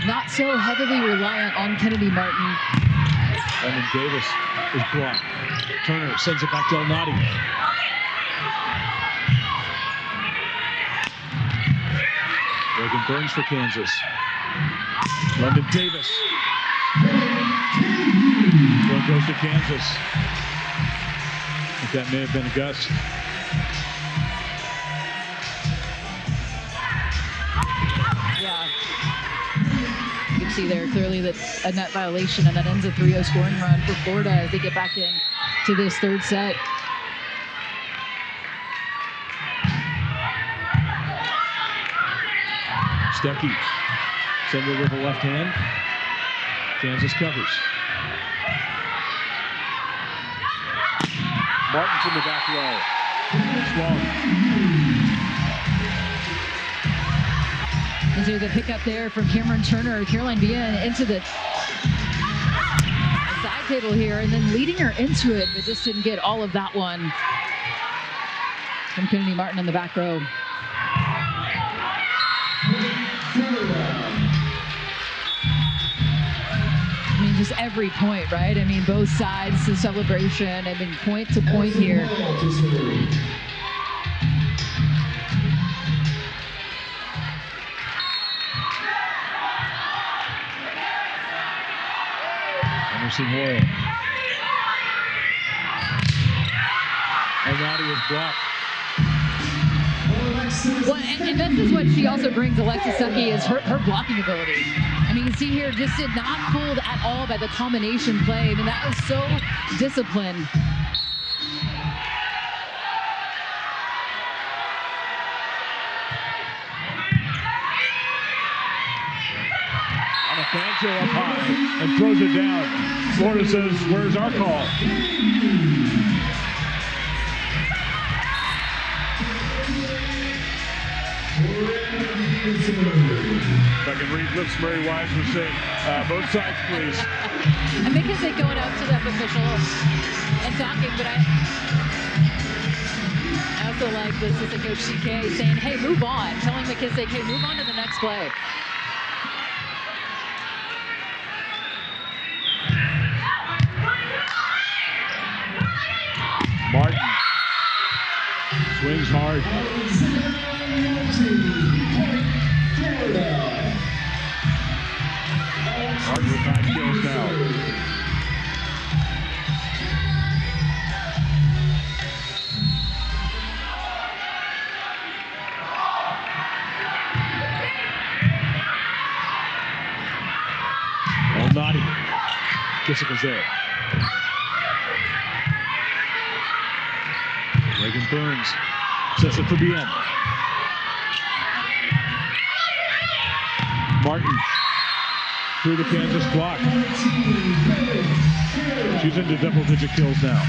Not so heavily reliant on Kennedy Martin. London Davis is blocked. Turner sends it back to El Nadi. Reagan Burns for Kansas. London Davis. One goes to Kansas. I think that may have been Gus. Yeah. You can see there clearly that a net violation, and that ends a 3-0 scoring run for Florida as they get back in to this third set. Stuckey send it with the left hand. Kansas covers. Martin from the back row. Swung. And so the pickup there from Cameron Turner, Caroline Bien into the side table here, and then leading her into it, but just didn't get all of that one from Kennedy Martin in the back row. I mean, just every point, right? I mean, both sides, the celebration, I mean, point to point here. Emerson Hoyle. And Nadia is blocked. Well, and this is what she also brings, Alexis Stuckey, is her blocking ability. I mean, you see here, just did not fooled at all by the combination play. I mean, that was so disciplined. On a Banjo up high and throws it down. Florida says, where's our call? If I can read lips, Mary Wise was saying, both sides, please. I think as they going up to that official and talking, but I also like the assistant coach CK saying, hey, move on. Telling the kids, hey, move on to the next play. Martin swings hard. Martin with 9 kills now. Oh, naughty. Jessica's there. Reagan Burns sets it for Bien. Martin through the Kansas block. She's into double-digit kills now.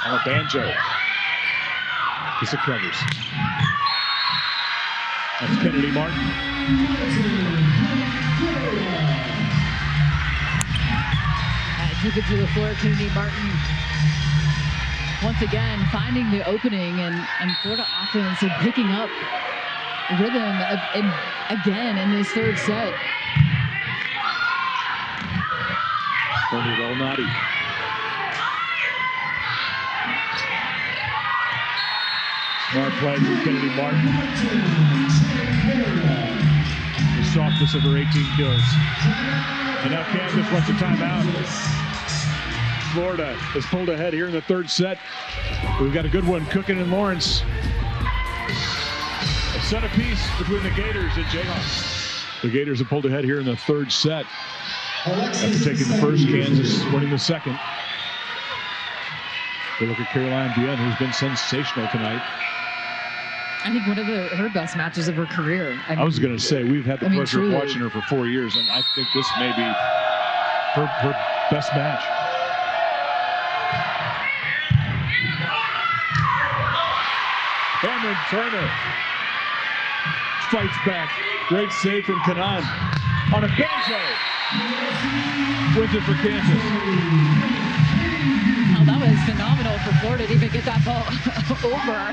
On a Banjo. Kiss it covers. That's Kennedy Martin. Took it to the floor, Kennedy Martin. Once again, finding the opening, and Florida offense and picking up rhythm again in this third set. Turned it all naughty. Smart play from Kennedy Martin. The softness of her 18 kills. And now Kansas wants a timeout. Florida has pulled ahead here in the third set. We've got a good one cooking in Lawrence. A set apiece between the Gators and Jayhawks. The Gators have pulled ahead here in the third set. After taking the first, Kansas winning the second. They look at Caroline Bien, who's been sensational tonight. I think one of her best matches of her career. I was going to say, we've had the pleasure of watching her for 4 years, and I think this may be her best match. Cameron Turner fights back. Great save from Kanan on a Banjo. Wins it for Kansas. Oh, that was phenomenal for Florida to even get that ball over.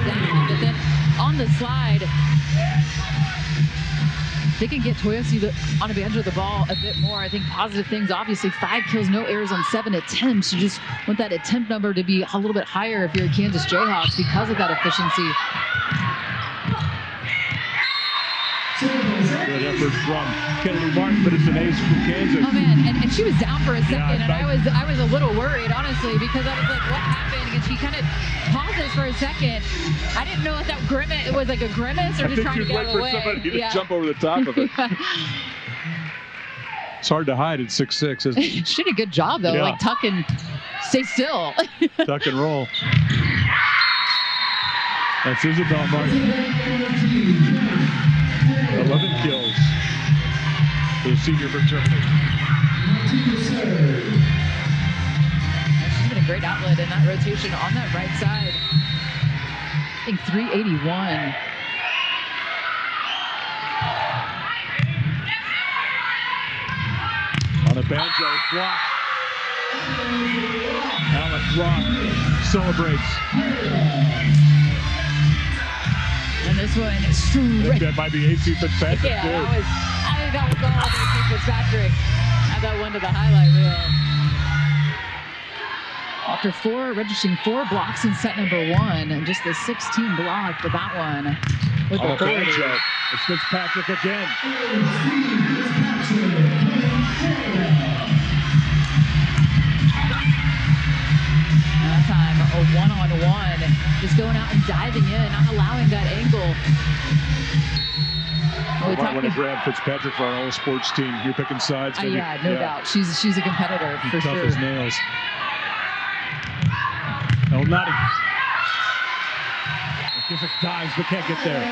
Down, but then on the slide, they can get Toyosi on advantage of the ball a bit more. I think positive things, obviously 5 kills, no errors on 7 attempts. You just want that attempt number to be a little bit higher if you're a Kansas Jayhawks because of that efficiency. Good effort from Kennedy Martin, but it's an ace from Kansas. Oh man, and she was down for a second, Yeah, and I was a little worried, honestly, because I was like, what happened? And she kind of pauses for a second. I didn't know if that grimace, it was like a grimace or just trying to get out of the way. I think she was waiting for somebody to jump over the top of it. It's hard to hide at 6'6", isn't it? She did a good job, though, like tuck and stay still. Tuck and roll. That's Isabel Martin. 11 kills for the senior fraternity. She's been a great outlet in that rotation on that right side. I think 381. On a banjo block. Alex Roth celebrates. And this one is straight. That might be AC Fitzpatrick, yeah, too. I think that was all AC Fitzpatrick. Add that one to the highlight reel. After registering 4 blocks in set number 1, and just the 16 block for that one. With the banjo. It's Fitzpatrick again. That time, a one-on-one, just going out and diving in, not allowing that angle. We might want to grab Fitzpatrick for our all-sports team. You're picking sides. Yeah, no doubt. She's a competitor for sure. Tough as nails. El Nadi. McKissick dives but can't get there.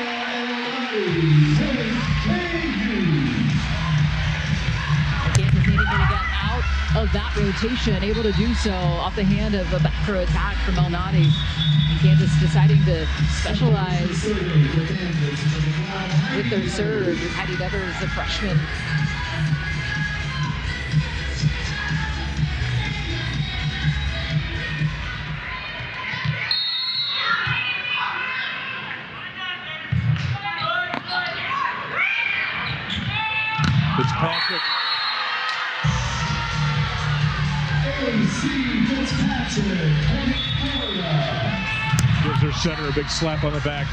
Kansas needing to get out of that rotation, able to do so off the hand of a back row attack from El Nadi. And Kansas deciding to specialize with their serve. Heidi Devers, the freshman. Fitzpatrick. Gives her center a big slap on the back.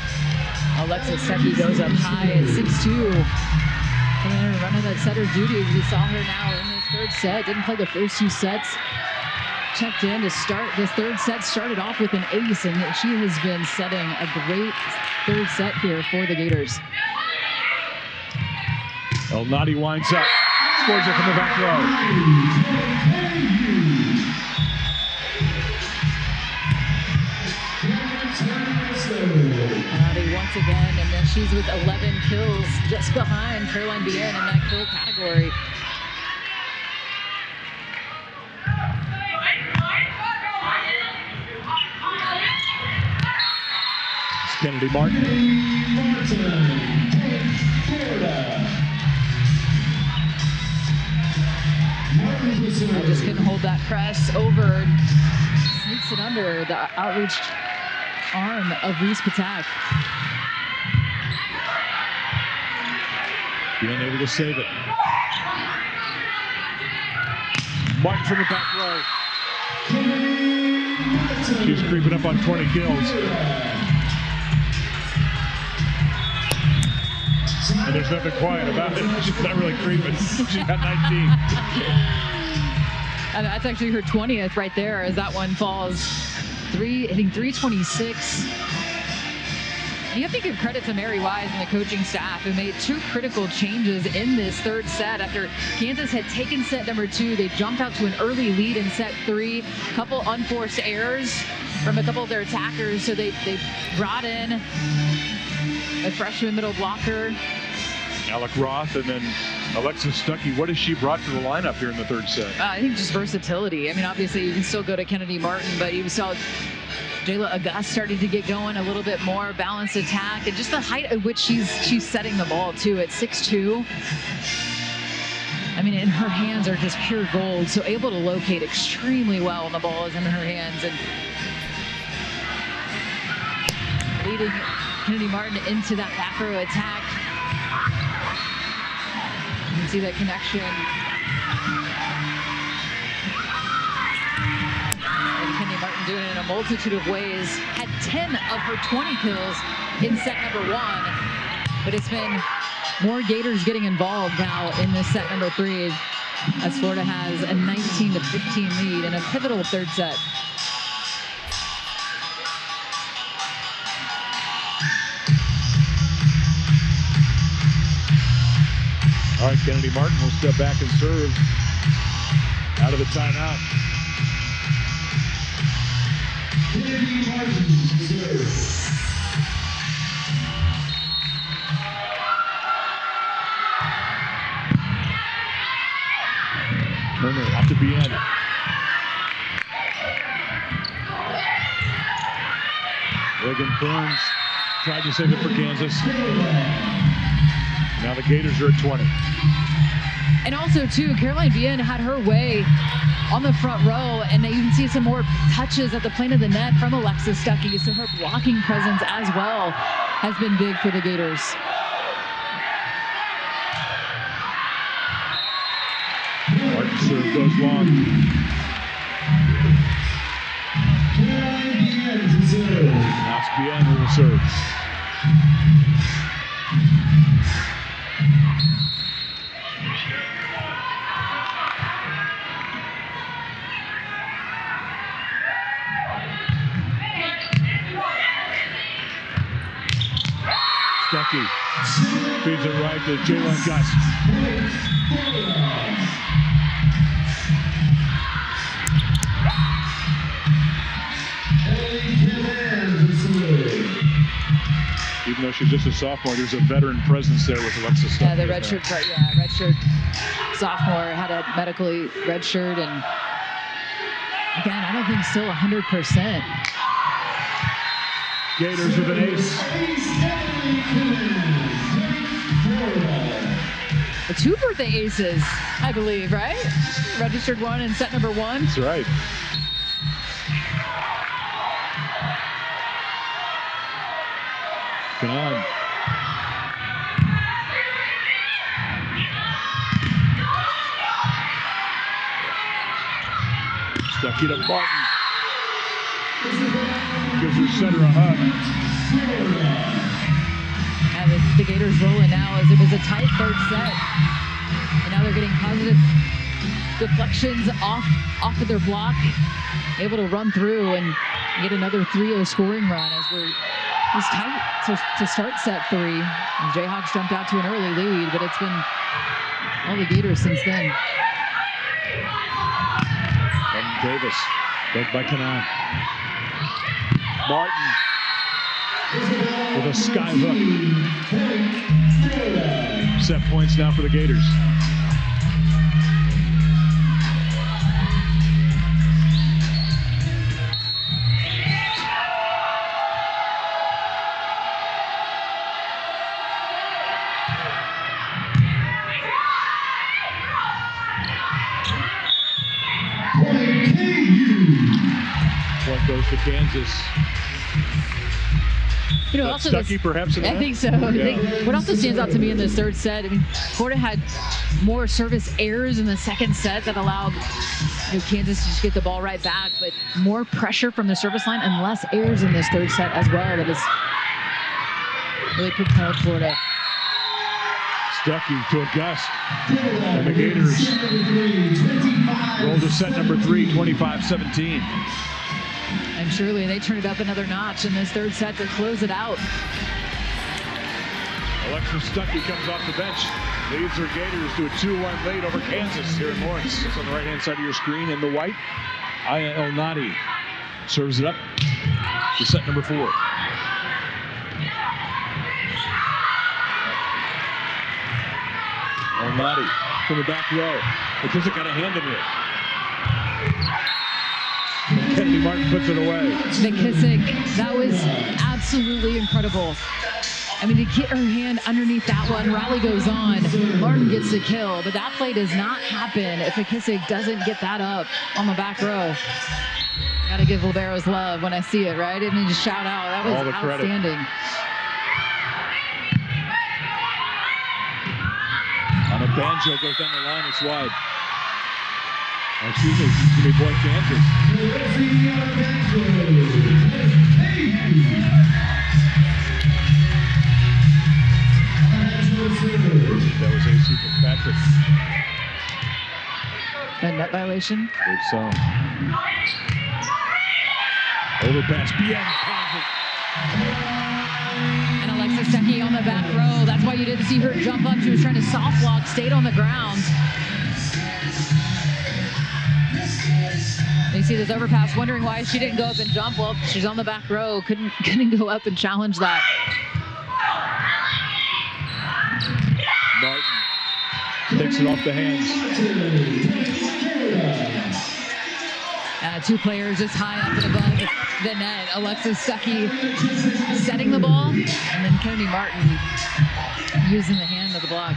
Alexis Secchi goes up high at 6'2". And running that setter duties. We saw her now in this 3rd set. Didn't play the first 2 sets. Checked in to start this 3rd set. Started off with an ace, and she has been setting a great 3rd set here for the Gators. El Nadi winds up. Scores it from the back row. Nadi once again, and then she's with 11 kills, just behind Caroline Bien in that kill category. It's Kennedy Martin. I just couldn't hold that press over. Sneaks it under the outreached arm of Reese Patak. Being able to save it. Martin from the back row. She's creeping up on 20 kills. And there's nothing quiet about it. She's not really creeping. She's got 19. And that's actually her 20th right there as that one falls. Hitting 326. And you have to give credit to Mary Wise and the coaching staff who made 2 critical changes in this 3rd set. After Kansas had taken set number 2, they jumped out to an early lead in set 3. A couple unforced errors from a couple of their attackers. So they brought in a freshman middle blocker. Alec Roth and then Alexis Stuckey. What has she brought to the lineup here in the 3rd set? I think just versatility. I mean, obviously you can still go to Kennedy Martin, but you saw Jayla August starting to get going a little bit more, balanced attack, and just the height at which she's setting the ball too at 6'2". I mean, and her hands are just pure gold, so able to locate extremely well when the ball is in her hands. And leading Kennedy Martin into that back row attack. You can see that connection. And Kennedy Martin doing it in a multitude of ways. Had 10 of her 20 kills in set number 1. But it's been more Gators getting involved now in this set number 3, as Florida has a 19-15 lead in a pivotal third set. All right, Kennedy Martin will step back and serve out of the timeout. Kennedy Martin serves. Turner out to be in. Reagan Burns tried to save it for Kansas. Now the Gators are at 20. And also, too, Caroline Bien had her way on the front row, and you can see some more touches at the plane of the net from Alexis Stuckey. So her blocking presence as well has been big for the Gators. Martin serve goes long. Now it's Bien who will serve. Stuckey feeds it right to Jalen Gus. Even though she's just a sophomore, there's a veteran presence there with Alexis Stuckey. Yeah, the redshirt sophomore had a medically redshirt, and again, I don't think still 100%. Gators with an ace. The 2 birthday aces, I believe, right? Registered 1 in set number 1. That's right. Kanan. Stuckey to Martin. Gives her center a hug. And the Gators rolling now as it was a tight third set. And now they're getting positive deflections off of their block. Able to run through and get another 3-0 scoring run as it was tight to start set 3. And Jayhawks jumped out to an early lead, but it's been all the Gators since then. Evan Davis, back by Kanan. Martin with a sky hook. Set points now for the Gators. Point goes to Kansas. You know, also Stuckey perhaps in the I think so. Yeah. What also stands out to me in this third set, I mean, Florida had more service errors in the second set that allowed Kansas to just get the ball right back, but more pressure from the service line and less errors in this third set as well. That has really propelled Florida. Stuckey to a gust. And the Gators roll to set number 3, 25-17. And surely they turn it up another notch in this third set to close it out. Alexis Stuckey comes off the bench, leads her Gators to a 2-1 lead over Kansas here in Lawrence. It's on the right-hand side of your screen in the white. Aya El Nadi serves it up to set number 4. El Nadi from the back row. McKissick got a hand in it. Kennedy Martin puts it away. McKissick, that was absolutely incredible. I mean, to get her hand underneath that one, Riley goes on. Martin gets the kill, but that play does not happen if McKissick doesn't get that up on the back row. Got to give Liberos love when I see it, right? And then just shout out. That was outstanding. On a Banjo goes down the line, it's wide. Excuse me, it's going to be point Kansas. That was AC Fitzpatrick. A net violation? I believe so. Overpass, Bien pounds it. And Alexis Stuckey on the back row. That's why you didn't see her jump up. She was trying to soft walk, stayed on the ground. You see this overpass, wondering why she didn't go up and jump. Well, she's on the back row, couldn't go up and challenge that. Martin takes it off the hands. Two players just high up and above the net. Alexis Stuckey setting the ball, and then Kennedy Martin using the hand of the block.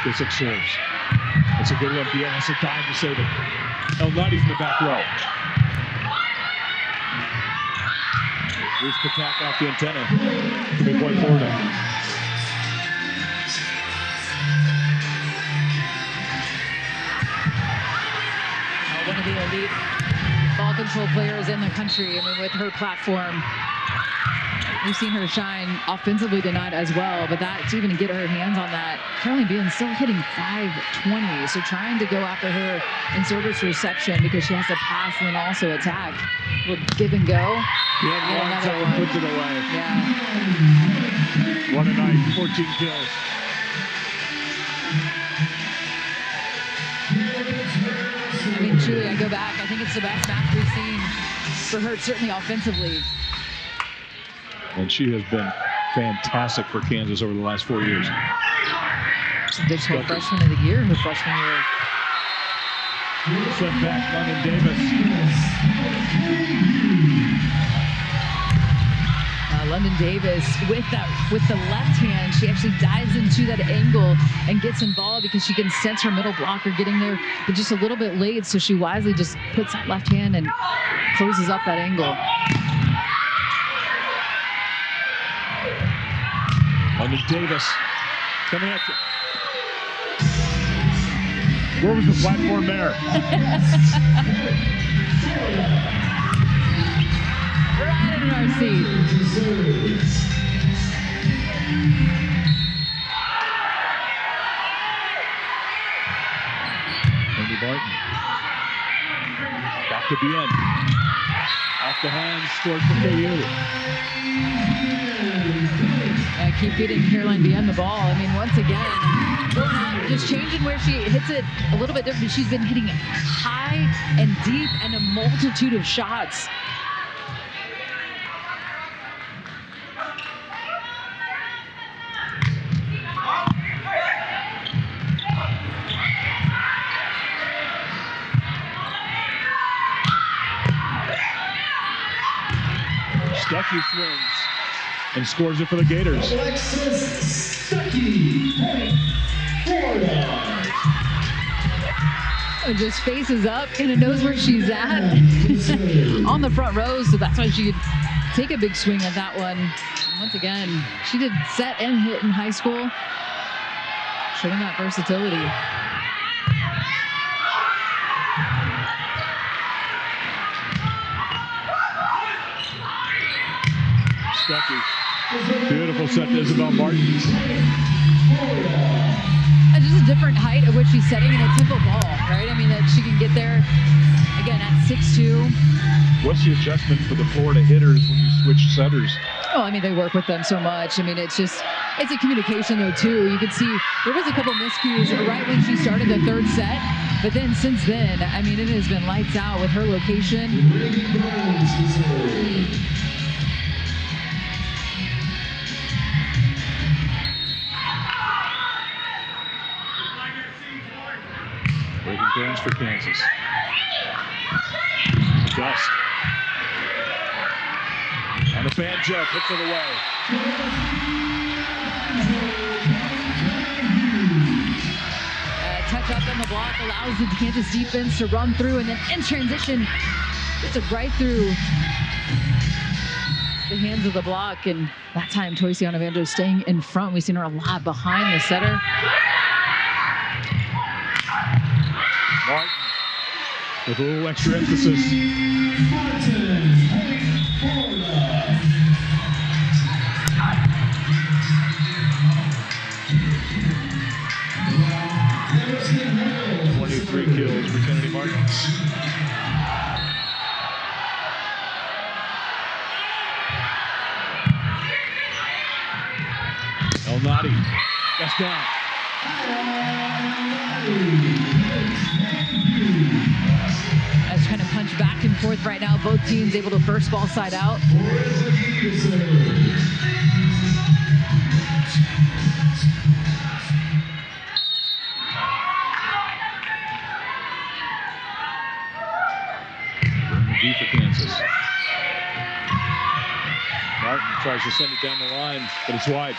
Bishop serves. It's a good one. Bien has some time to save it. El Nadi from the back row. Loose attack off the antenna. Could be point Florida. One of the elite ball control players in the country. I mean, with her platform, we've seen her shine offensively tonight as well, but that to even get her hands on that, Caroline Bien still hitting .520, so trying to go after her in service reception because she has to pass and then also attack. A little give and go. Bien lines up and puts it away. Yeah. 1 a night, 14 kills. I mean, truly, I go back. I think it's the best match we've seen for her, certainly offensively. And she has been fantastic for Kansas over the last 4 years. Digital freshman of the year, her freshman year. Sent back, London Davis. London Davis with the left hand, she actually dives into that angle and gets involved because she can sense her middle blocker getting there, but just a little bit late. So she wisely just puts that left hand and closes up that angle. London Davis coming at you. Where was the platform there? Right in our seat. Andy Barton. Back to Bien. Off the hands, scores for KU. Keep feeding Caroline Bien the ball. I mean, once again, going up, just changing where she hits it a little bit different. She's been hitting high and deep and a multitude of shots. Stuckey swings and scores it for the Gators. Alexis Stuckey, Florida. It just faces up and it knows where she's at on the front row, so that's why she could take a big swing at that one. And once again, she did set and hit in high school, showing that versatility. Stuckey. Beautiful set to Isabel Martins. Just a different height at which she's setting in a tempo ball, right? I mean, that she can get there, again, at 6'2". What's the adjustment for the Florida hitters when you switch setters? Oh, I mean, they work with them so much. I mean, it's a communication, though, too. You could see there was a couple miscues right when she started the third set, but then since then, I mean, it has been lights out with her location. Breaking turns for Kansas. Dust. And the Banjo puts it away. Touch up on the block allows the Kansas defense to run through, and then in transition, Gets it right through the hands of the block, and that time Toisiana Evangelho staying in front. We've seen her a lot behind the setter. Martin with a little extra emphasis. Martin, Florida. 23 kills for Kennedy Martin. El Nadi, that's down. As trying to punch back and forth right now. Both teams able to first ball side out. McGee for Kansas. Martin tries to send it down the line, but it's wide.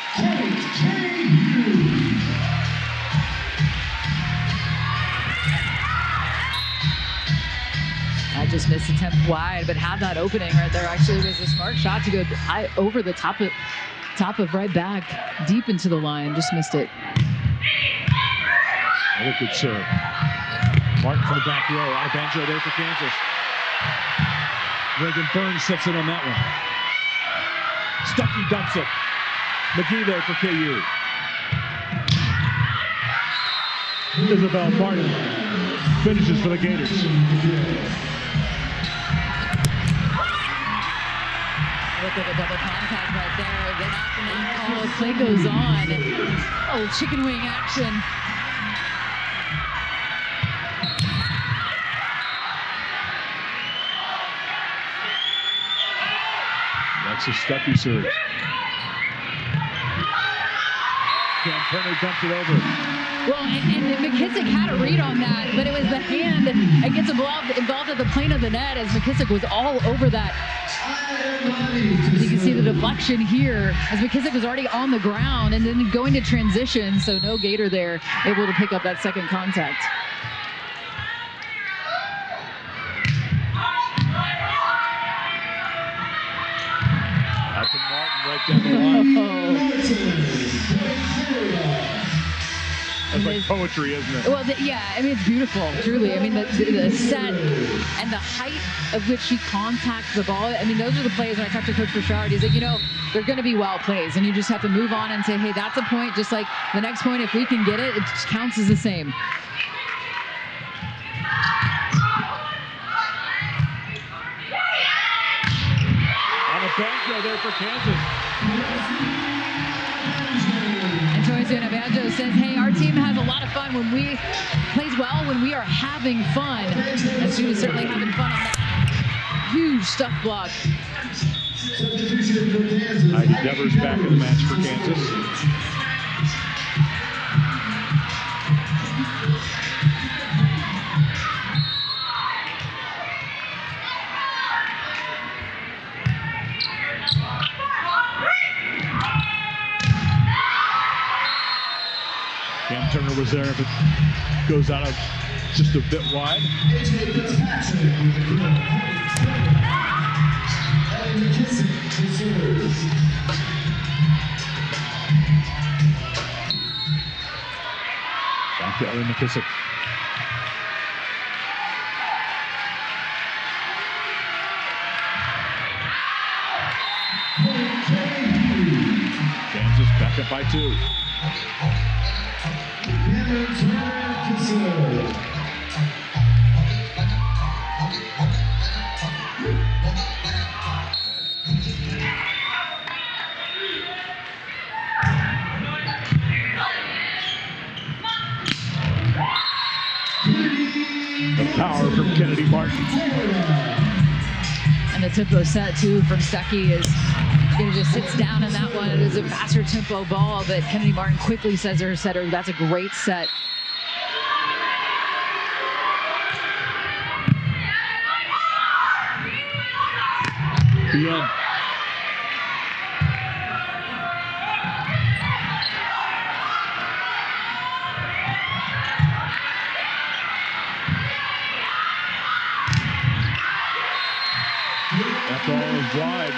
I just missed attempt wide, but had that opening right there. Actually, it was a smart shot to go high over the top of right back, deep into the line. Just missed it. Another good serve. Martin from the back row. Out of banjo there for Kansas. Reagan Burns sets it on that one. Stuckey dumps it. McGee there for KU. Isabel Martin finishes for the Gators. Look at the double contact right there. Then after the play goes on. Oh, chicken wing action. That's a Stuckey serve. Cam Turner dumped it over. Well, and McKissick had a read on that, but it was the hand that gets involved at the plane of the net as McKissick was all over that. You can see the deflection here as McKissick was already on the ground and then going to transition, so no Gator there able to pick up that second contact. Out to Martin right down the line. That's like poetry, isn't it? Well, yeah, I mean, it's beautiful, truly. I mean, the set and the height of which he contacts the ball. I mean, those are the plays when I talked to Coach Bouchard. He's like, you know, they're going to be wild plays, and you just have to move on and say, hey, that's a point. Just like the next point, if we can get it, it counts as the same. On a banjo there for Kansas. And Toisiana Evangelho says, hey, our team has a lot of fun when we plays well when we are having fun. And she was certainly having fun on that huge stuff block. Heidi Devers back in the match for Kansas. Cam Turner was there if it goes out of just a bit wide. Back to Ellie McKissick. Kansas back up by 2. The power from Kennedy Martin. And the tempo set too from Stuckey is it just sits down in that one. It is a faster tempo ball, but Kennedy Martin quickly says to her setter, that's a great set. The end. wide.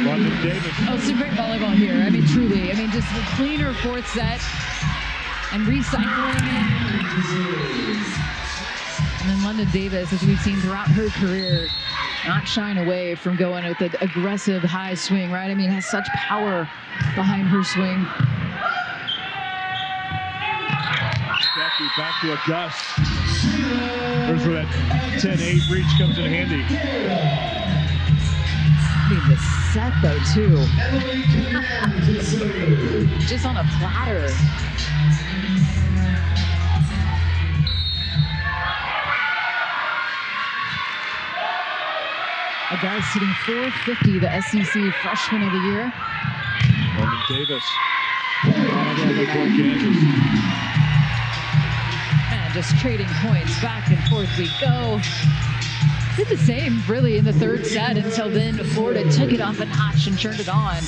London Davis. Oh, some great volleyball here. I mean, truly. I mean, just the cleaner fourth set and recycling. And then London Davis, as we've seen throughout her career, not shying away from going with an aggressive high swing, right? I mean, has such power behind her swing. Becky back to a gust. There's where that 10-8 reach comes in handy. I mean, the set, though, too. Just on a platter. A guy sitting 450, the SEC Freshman of the Year. London Davis. Kansas. And just trading points back and forth we go. Did the same, really, in the third set until then Florida took it off a notch and turned it on.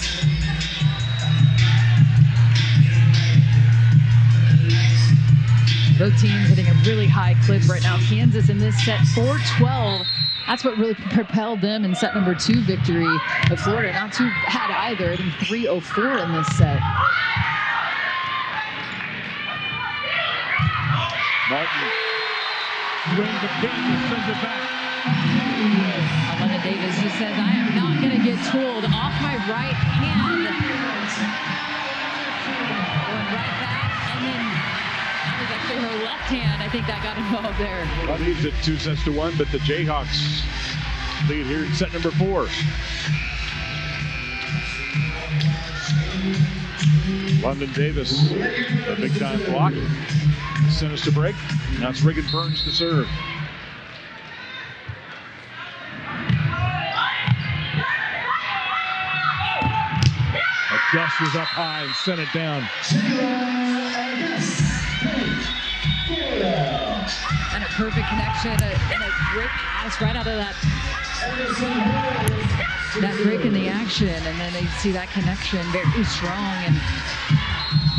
Both teams hitting a really high clip right now. Kansas in this set, 4-12. That's what really propelled them in set number 2 victory of Florida. Not too bad either, hitting 304 in this set. Martin wins the Kansas, sends it back. London Davis just says, I am not going to get tooled off my right hand. Going right back, and then that was actually her left hand. I think that got involved there. Well, leads at 2-1, but the Jayhawks lead here in set number 4. London Davis, a big time block. Sent us to break. Now it's Reagan Burns to serve. Gus was up high and sent it down. And a perfect connection and a great pass right out of that break in the action. And then you see that connection very strong. And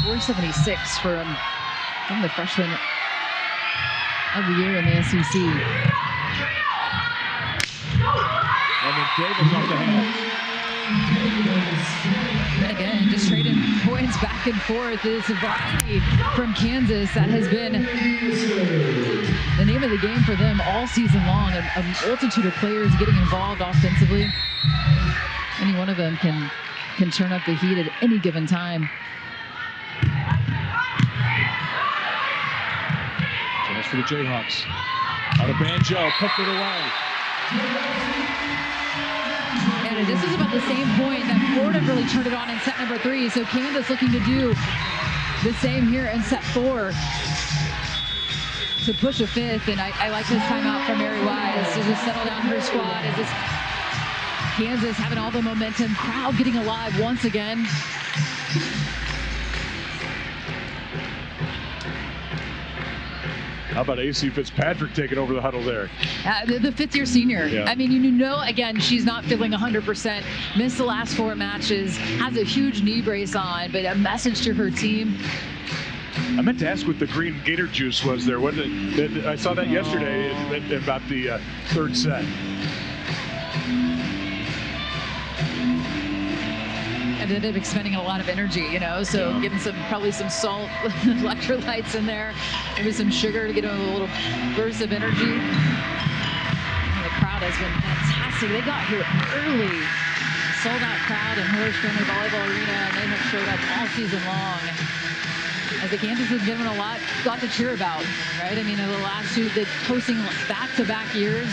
476 from the freshman of the year in the SEC. And then Davis off the hands. And again, just trading points back and forth. This variety from Kansas that has been the name of the game for them all season long. A multitude of players getting involved offensively. Any one of them can turn up the heat at any given time. Chance for the Jayhawks. Out of Banjo, poked it away. And this is about the same point that Florida really turned it on in set number 3. So Kansas looking to do the same here in set 4 to push a 5th. And I like this timeout from Mary Wise to just settle down her squad. As this Kansas having all the momentum, crowd getting alive once again. How about AC Fitzpatrick taking over the huddle there? The fifth-year senior. Yeah. I mean, you know, again, she's not feeling 100%. Missed the last 4 matches. Has a huge knee brace on, but a message to her team. I meant to ask what the green gator juice was there. What I saw that yesterday about the third set. Ended up expending a lot of energy, you know, so Yeah. getting probably some salt, electrolytes in there, maybe some sugar to get a little burst of energy. And the crowd has been fantastic. They got here early. Sold out crowd in Horace Family Volleyball Arena, and they have showed up all season long. As the Kansas has given a lot to cheer about, right? I mean, in the last 2, they're hosting back-to-back years.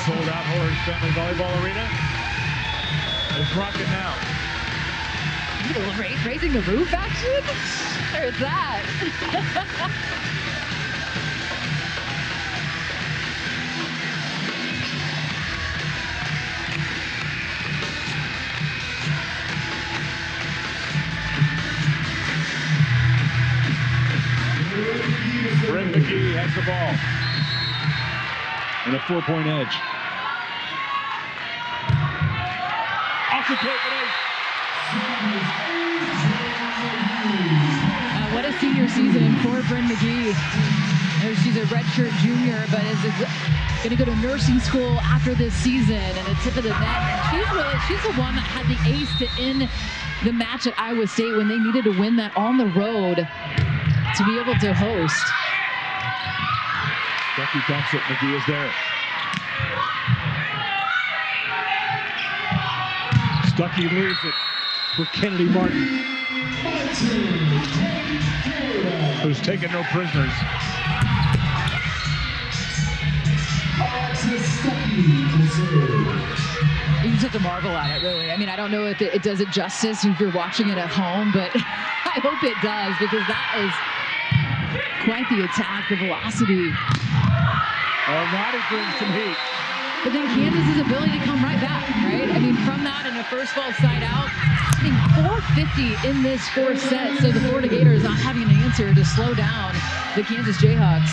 Sold out Horace Family Volleyball Arena. It's rocking now. Raising the roof action? There's that. Brent McGee has the ball. And a 4-point edge. to take it in. What a senior season for Bryn McGee. She's a redshirt junior, but is going to go to nursing school after this season, and the tip of the net. She's the one that had the ace to end the match at Iowa State when they needed to win that on the road to be able to host. Stuckey dumps it. McGee is there. Stuckey leaves it for Kennedy Martin, who's taking no prisoners. You just have to marvel at it, really. I mean, I don't know if it does it justice if you're watching it at home, but I hope it does, because that is quite the attack, the velocity. Oh, Noddy brings some heat. But then Kansas's ability to come right back, right? I mean, from that and a first ball side out, I think 450 in this fourth set, so the Florida Gators not having an answer to slow down the Kansas Jayhawks.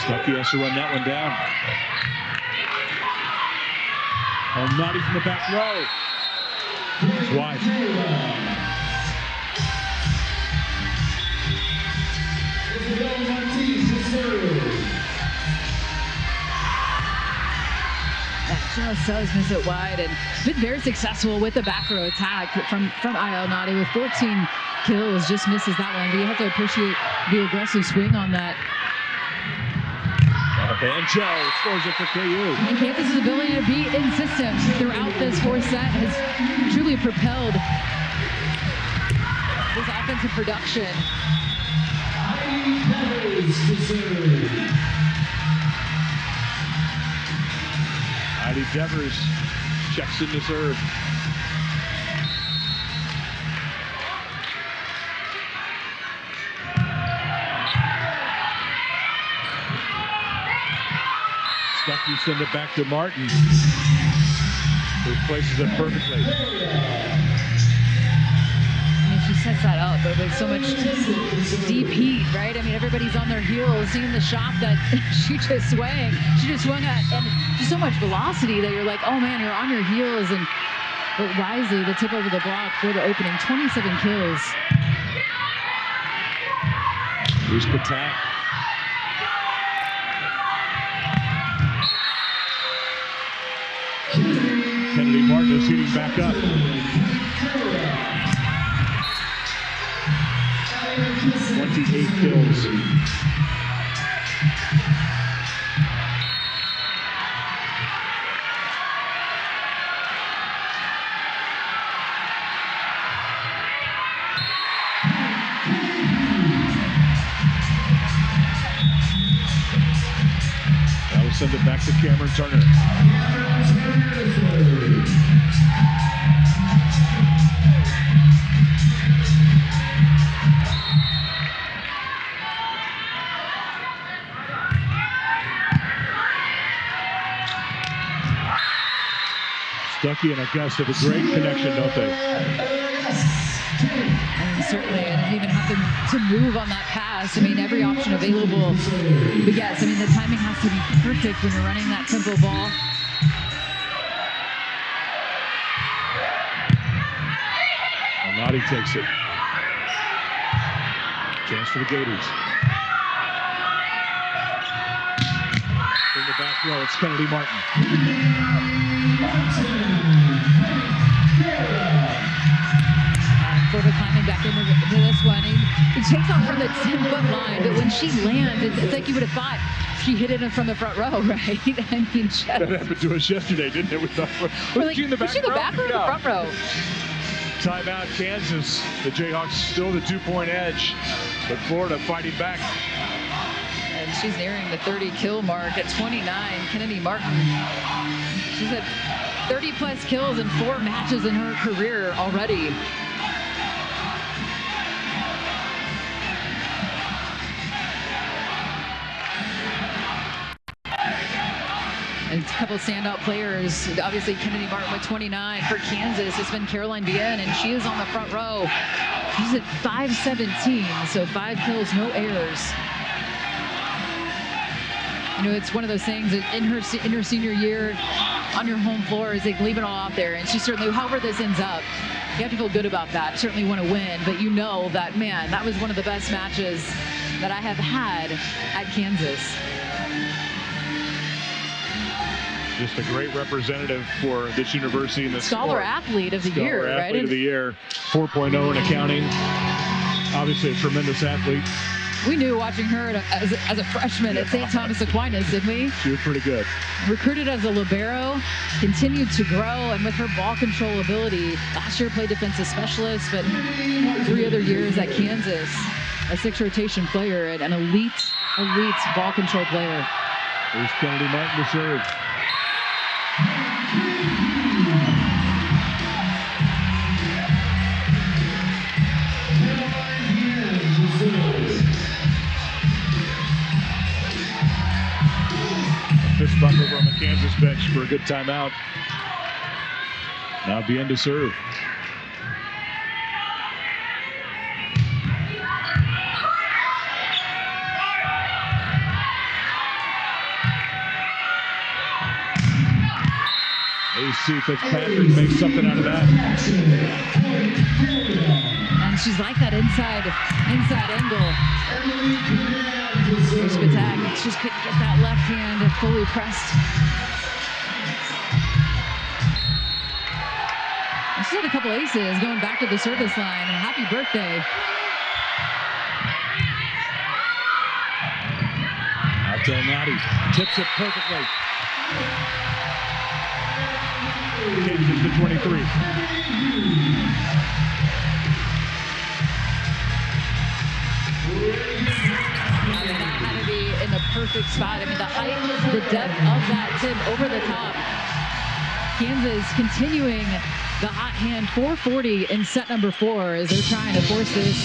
Stuckey has to run that one down. Oh, Noddy from the back row. It's wide. Just does miss it wide, and been very successful with the back row attack from IL Noddy with 14 kills. Just misses that one, but you have to appreciate the aggressive swing on that. Banjo scores it for KU. And Kansas's ability to be in system throughout this fourth set has truly propelled this offensive production. Heidi Devers checks in to serve. Stuckey send it back to Martin, who places it perfectly. I mean, she sets that up, but with so much deep heat, right? I mean, everybody's on their heels, seeing the shot that she just swung at, and just so much velocity that you're like, oh man, you're on your heels. And but wisely, the tip over the block for the opening, 27 kills. Here's Patak. Kennedy Martin is heating back up. 28 kills. That will send it back to Cameron Turner. Stuckey and Augusta have a great connection, don't they? And certainly, I didn't even have to move on that pass. I mean, every option available. But yes, I mean, the timing has to be perfect when you're running that tempo ball. Noddy takes it. Chance for the Gators. In the back row, it's Kennedy Martin. Florida climbing back into this one. He takes off from the 10-foot line, but when she lands, it's like you would have thought she hit it from the front row, right? I mean, that happened to us yesterday, didn't it? We thought, we're like, in the back row? The back row or the front row? Timeout, Kansas. The Jayhawks still the 2-point edge, but Florida fighting back. And she's nearing the 30-kill mark at 29. Kennedy Martin. She's had 30-plus kills in 4 matches in her career already. And a couple of standout players. Obviously, Kennedy Martin with 29. For Kansas, it's been Caroline Bien, and she is on the front row She's at 517, so 5 kills, no errors. You know, it's one of those things that in her senior year on your home floor is like leave it all out there. And she certainly, however this ends up, you have to feel good about that. Certainly want to win, but you know that, man, that was one of the best matches that I have had at Kansas. Just a great representative for this university in the Scholar Athlete of the Year, right? Athlete of the Year, 4.0 in accounting. Obviously a tremendous athlete. We knew watching her as a freshman at St. Thomas Aquinas, didn't we? She was pretty good. Recruited as a libero, continued to grow, and with her ball control ability, last year played defensive specialist, but 3 other years at Kansas, a 6 rotation player and an elite ball control player. Here's Kennedy Martin to serve. Fist bump over on the Kansas bench for a good timeout. Now Bien to serve. AC Fitzpatrick makes something out of that. And she's like that inside angle. Spatak just couldn't get that left hand fully pressed. She's had a couple aces going back to the service line. And happy birthday. Out to Natty. Tips it perfectly. Kansas to 23. That had to be in the perfect spot. I mean, the height, the depth of that tip over the top. Kansas continuing the hot hand, 440 in set number 4 as they're trying to force this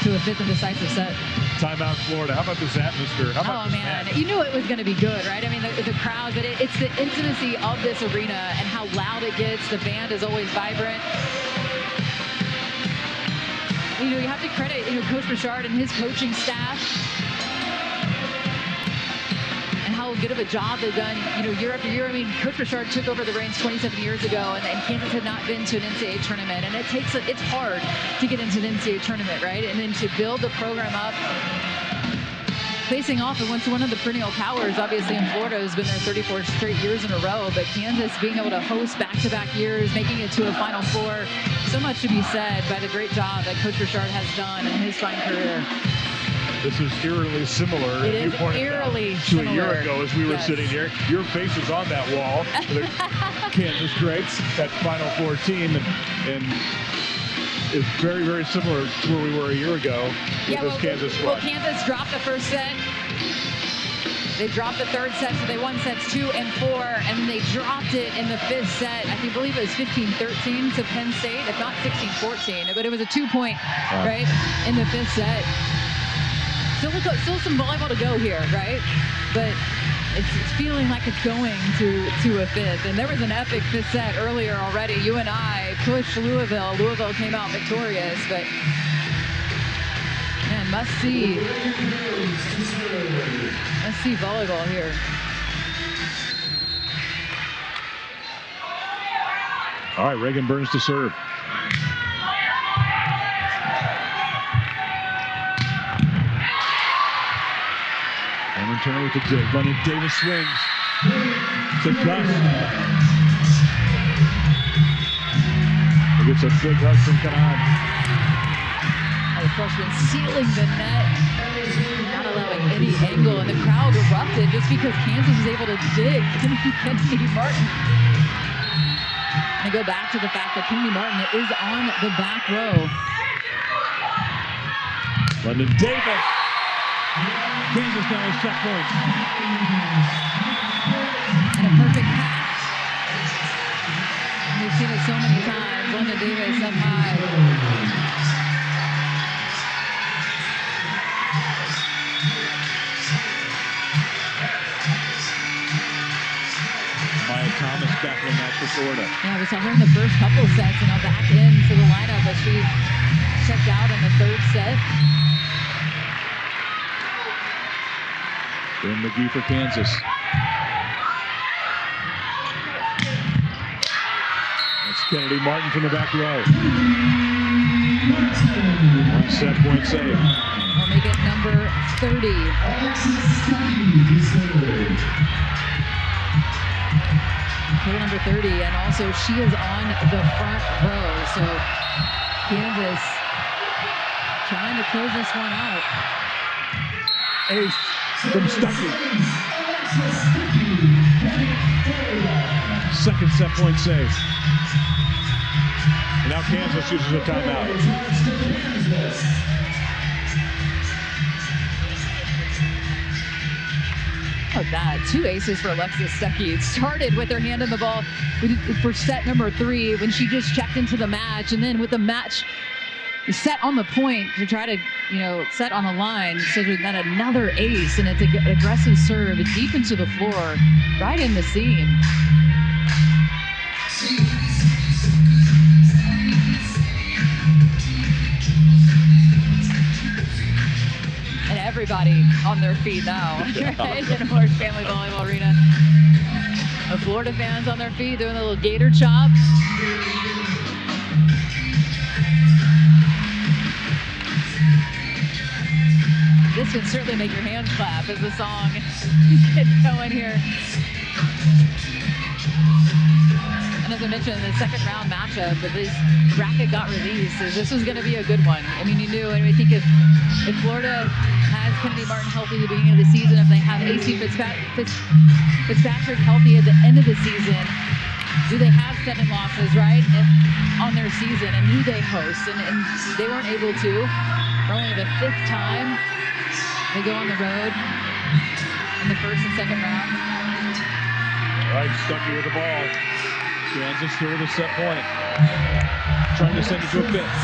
to a 5th and decisive set. Timeout, Florida. How about this atmosphere? How about oh, man. You knew it was going to be good, right? I mean, the crowd, but it's the intimacy of this arena and how loud it gets. The band is always vibrant. You know, you have to credit, Coach Bouchard and his coaching staff and how good of a job they've done, year after year. I mean, Coach Bouchard took over the reins 27 years ago, and Kansas had not been to an NCAA tournament. And it's hard to get into an NCAA tournament, right? And then to build the program up, facing off against one of the perennial powers, obviously in Florida, who's been there 34 straight years in a row. But Kansas being able to host back-to-back years, making it to a Final Four, so much to be said by the great job that Coach Bouchard has done in his fine career. This is eerily similar. It is eerily to a year ago as we were sitting here. Your face is on that wall. The Kansas greats, that Final Four team, and is very, very similar to where we were a year ago with this Kansas squad. Well, Kansas dropped the first set. They dropped the third set, so they won sets 2 and 4, and they dropped it in the 5th set. I believe it was 15-13 to Penn State, if not 16-14, but it was a 2-point, right, in the 5th set. Still some volleyball to go here, right? But it's feeling like it's going to a 5th. And there was an epic 5th set earlier already. UNI pushed Louisville. Louisville came out victorious, but man, must see volleyball here. All right, Reagan Burns to serve. Cameron Turner with the dig. London Davis swings. To Gus. He gets a big hug from Kanan. The freshman sealing the net, not allowing any angle, and the crowd erupted just because Kansas was able to dig Kennedy Martin. And go back to the fact that Kennedy Martin is on the back row. London Davis. Kansas now has set points. And a perfect pass. We've seen it so many times. London Davis up high. Maya Thomas back in that for Florida. Yeah, we saw her in the first couple sets and back into the lineup, but she checked out in the third set. Ben McGee for Kansas. That's Kennedy Martin from the back row. 1 set point save. We'll make it number 30. Total number 30, and also she is on the front row. So Kansas trying to close this one out. Ace from Stuckey. Second set point save. And now Kansas uses a timeout. How about that? 2 aces for Alexis Stuckey. It started with her hand on the ball for set number 3 when she just checked into the match, and then with the match set on the point to try to, set on the line. So then another ace, and it's an aggressive serve deep into the floor, right in the seam. And everybody on their feet now, right? In Orange Family Volleyball Arena. The Florida fans on their feet doing a little gator chop. This can certainly make your hands clap as the song gets going here. And as I mentioned, the second round matchup, if this bracket got released, this was going to be a good one. I mean, you knew, and I think if Florida has Kennedy Martin healthy at the beginning of the season, if they have AC Fitzpatrick healthy at the end of the season, do they have 7 losses, right, on their season, and who they host? And they weren't able to. For only the 5th time they go on the road in the first and second round. All right, Stuckey with the ball. Kansas still with a set point. Trying to send it to a 5th.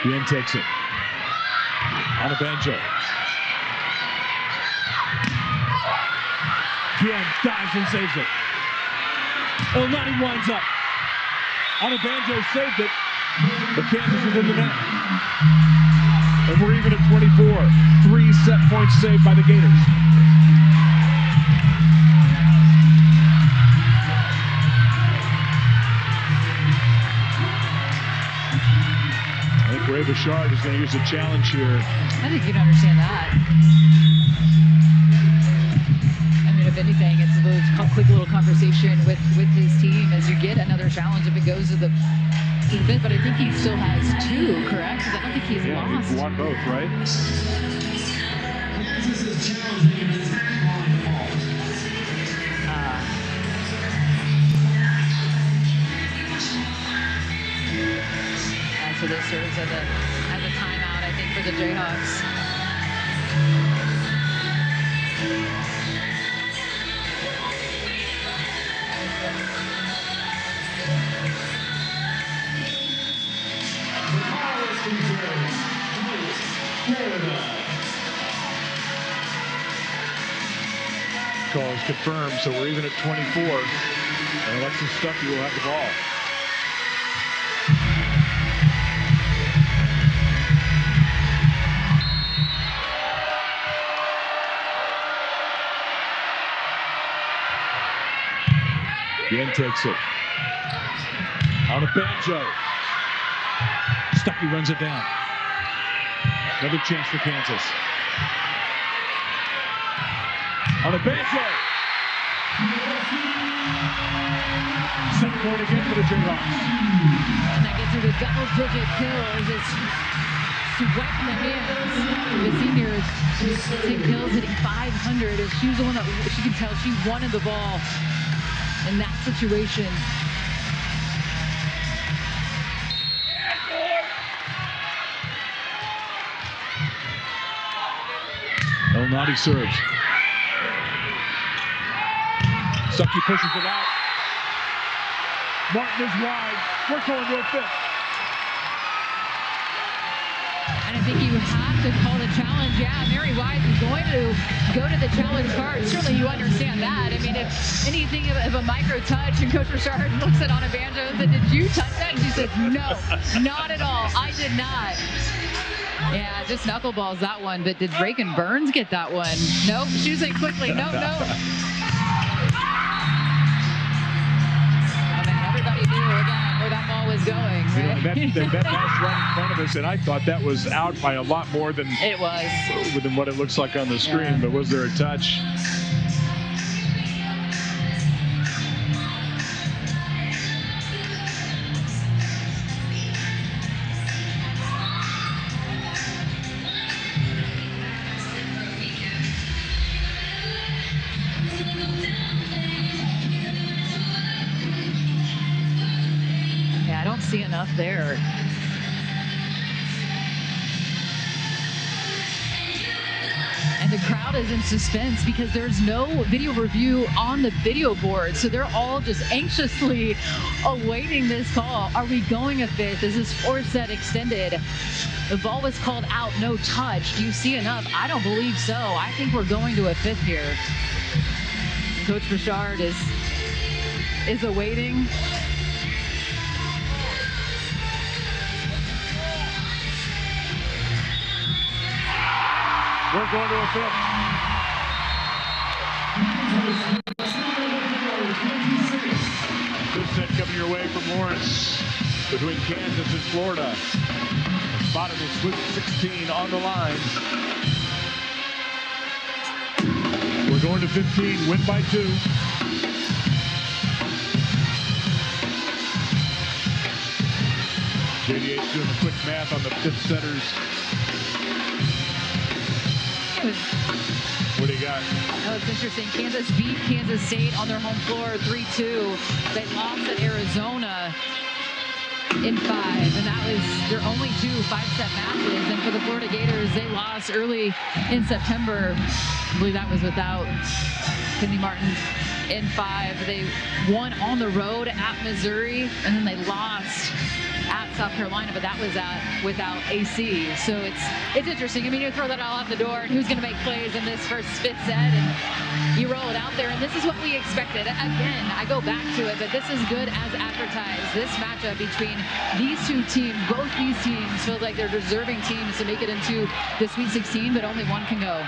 Bien takes it. On a banjo. Bien dives and saves it. Elnady winds up. On a banjo saved it. But Kansas is in the net. And we're even at 24. 3 set points saved by the Gators. I think Ray Bouchard is going to use a challenge here. I think you'd understand that. I mean, if anything, it's a quick little conversation with his team as you get another challenge if it goes to the 5th, but I think he still has 2, correct? Because I don't think he's lost. He's won both, right? So this serves as a timeout, I think, for the Jayhawks. Call is confirmed, so we're even at 24. And Alexis Stuckey will have the ball. Bien takes it. On a banjo. Stuckey runs it down. Another chance for Kansas. On a banjo. Set point again for the Jayhawks. And that gets her to double-digit kills. It's sweating the hands. The seniors, Tim Kills hitting 500. And she was the one that, she can tell, she wanted the ball in that situation. Elnady serves. Stuckey pushes it out. Martin is wide. We're going to a 5th. And And I think you have to call the challenge. Yeah, Mary Wise is going to go to the challenge card. Surely you understand that. I mean, if anything of a micro touch, and Coach Richard looks at Anna Banjo and said, "Did you touch that?" She said, "No, not at all. I did not." Yeah, just knuckleballs that one. But did Reagan Burns get that one? Nope. Choosing quickly. No. Everybody knew again where that ball was going, right? That pass right in front of us, and I thought that was out by a lot more than it was, than what it looks like on the screen. Yeah. But was there a touch? See enough there. And the crowd is in suspense because there's no video review on the video board. So they're all just anxiously awaiting this call. Are we going a fifth? Is this fourth set extended? The ball was called out, no touch. Do you see enough? I don't believe so. I think we're going to a fifth here. Coach Richard is awaiting. We're going to a fifth. This set coming your way from Lawrence between Kansas and Florida. Bottom of Sweet 16 on the line. We're going to 15, win by 2. JDA's doing the quick math on the fifth setters. What do you got? Oh, it's interesting. Kansas beat Kansas State on their home floor 3-2. They lost at Arizona in 5, and that was their only 2 5-set matches. And for the Florida Gators, they lost early in September. I believe that was without Kennedy Martin in 5. They won on the road at Missouri, and then they lost at South Carolina, but that was without AC. So it's interesting. I mean, you throw that all out the door, and who's going to make plays in this fifth set, and you roll it out there, and this is what we expected. Again, I go back to it, but this is good as advertised. This matchup between these two teams, both these teams feels like they're deserving teams to make it into the Sweet 16, but only one can go.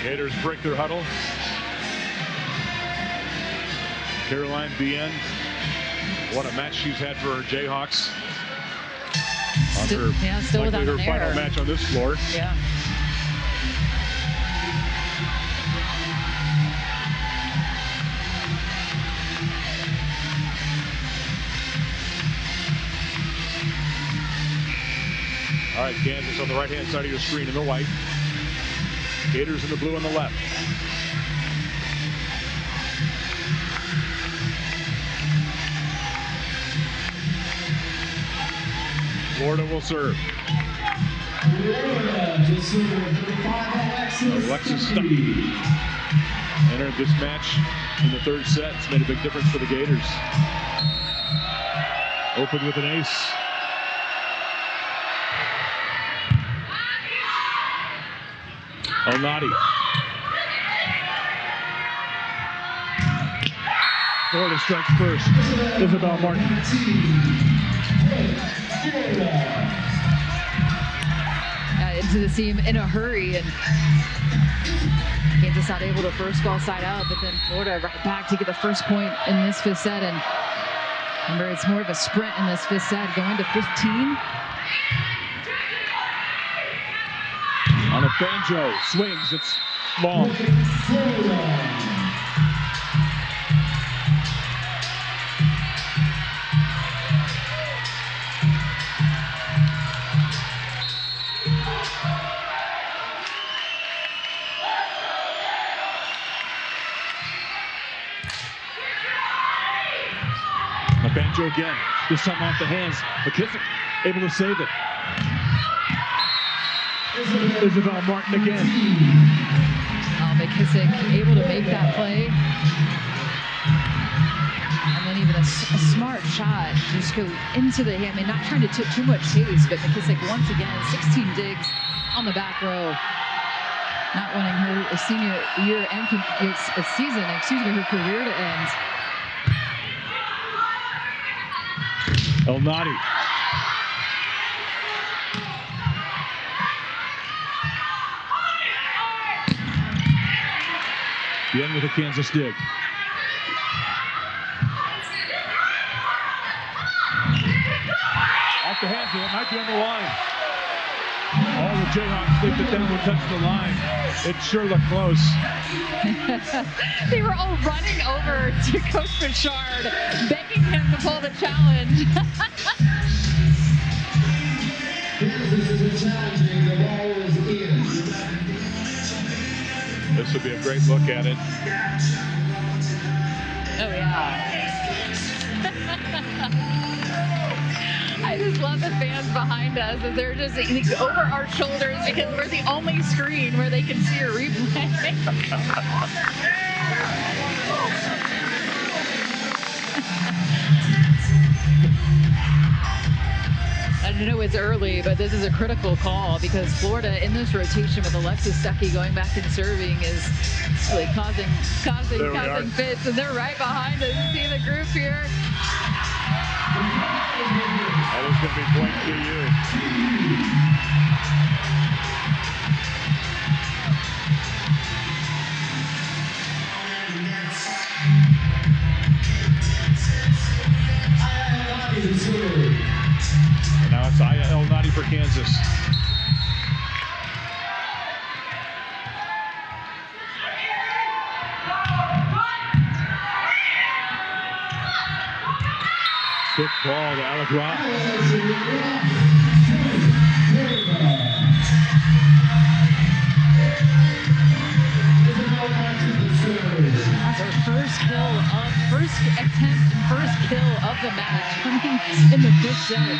Gators break their huddle. Caroline Bien, what a match she's had for her Jayhawks. Still without her final match on this floor. Yeah. All right, Kansas on the right-hand side of your screen in the white. Gators in the blue on the left. Florida will serve. Alexis Stuckey entered this match in the third set. It's made a big difference for the Gators. Opened with an ace. Onati. Florida strikes first. Isabel Martin. Into the seam in a hurry, and Kansas not able to first ball side out, but then Florida right back to get the first point in this fifth set. And remember, it's more of a sprint in this fifth set, going to 15. On a banjo, swings, it's long. A banjo again, this time off the hands. McKissick able to save it. Isabel Martin again. McKissick able to make that play. And then even a smart shot just go into the hand. I mean, not trying to take too much pace, but McKissick once again, 16 digs on the back row. Not wanting her senior year and season, her career to end. El Nadi. The end with a Kansas dig. Off the hands, it might be on the line. All the Jayhawks think that will touch the line. It sure looked close. They were all running over to Coach Bouchard, begging him to pull the challenge. This would be a great look at it. Oh, yeah. I just love the fans behind us as they're just over our shoulders because we're the only screen where they can see a replay. I know it's early, but this is a critical call because Florida in this rotation with Alexis Stuckey going back and serving is really causing fits, and they're right behind us. See the group here. That is going to be point to you. And now it's El Nadi for Kansas. Quick ball to Alec Rock. That's our first attempt and first kill of the match coming in the fifth set.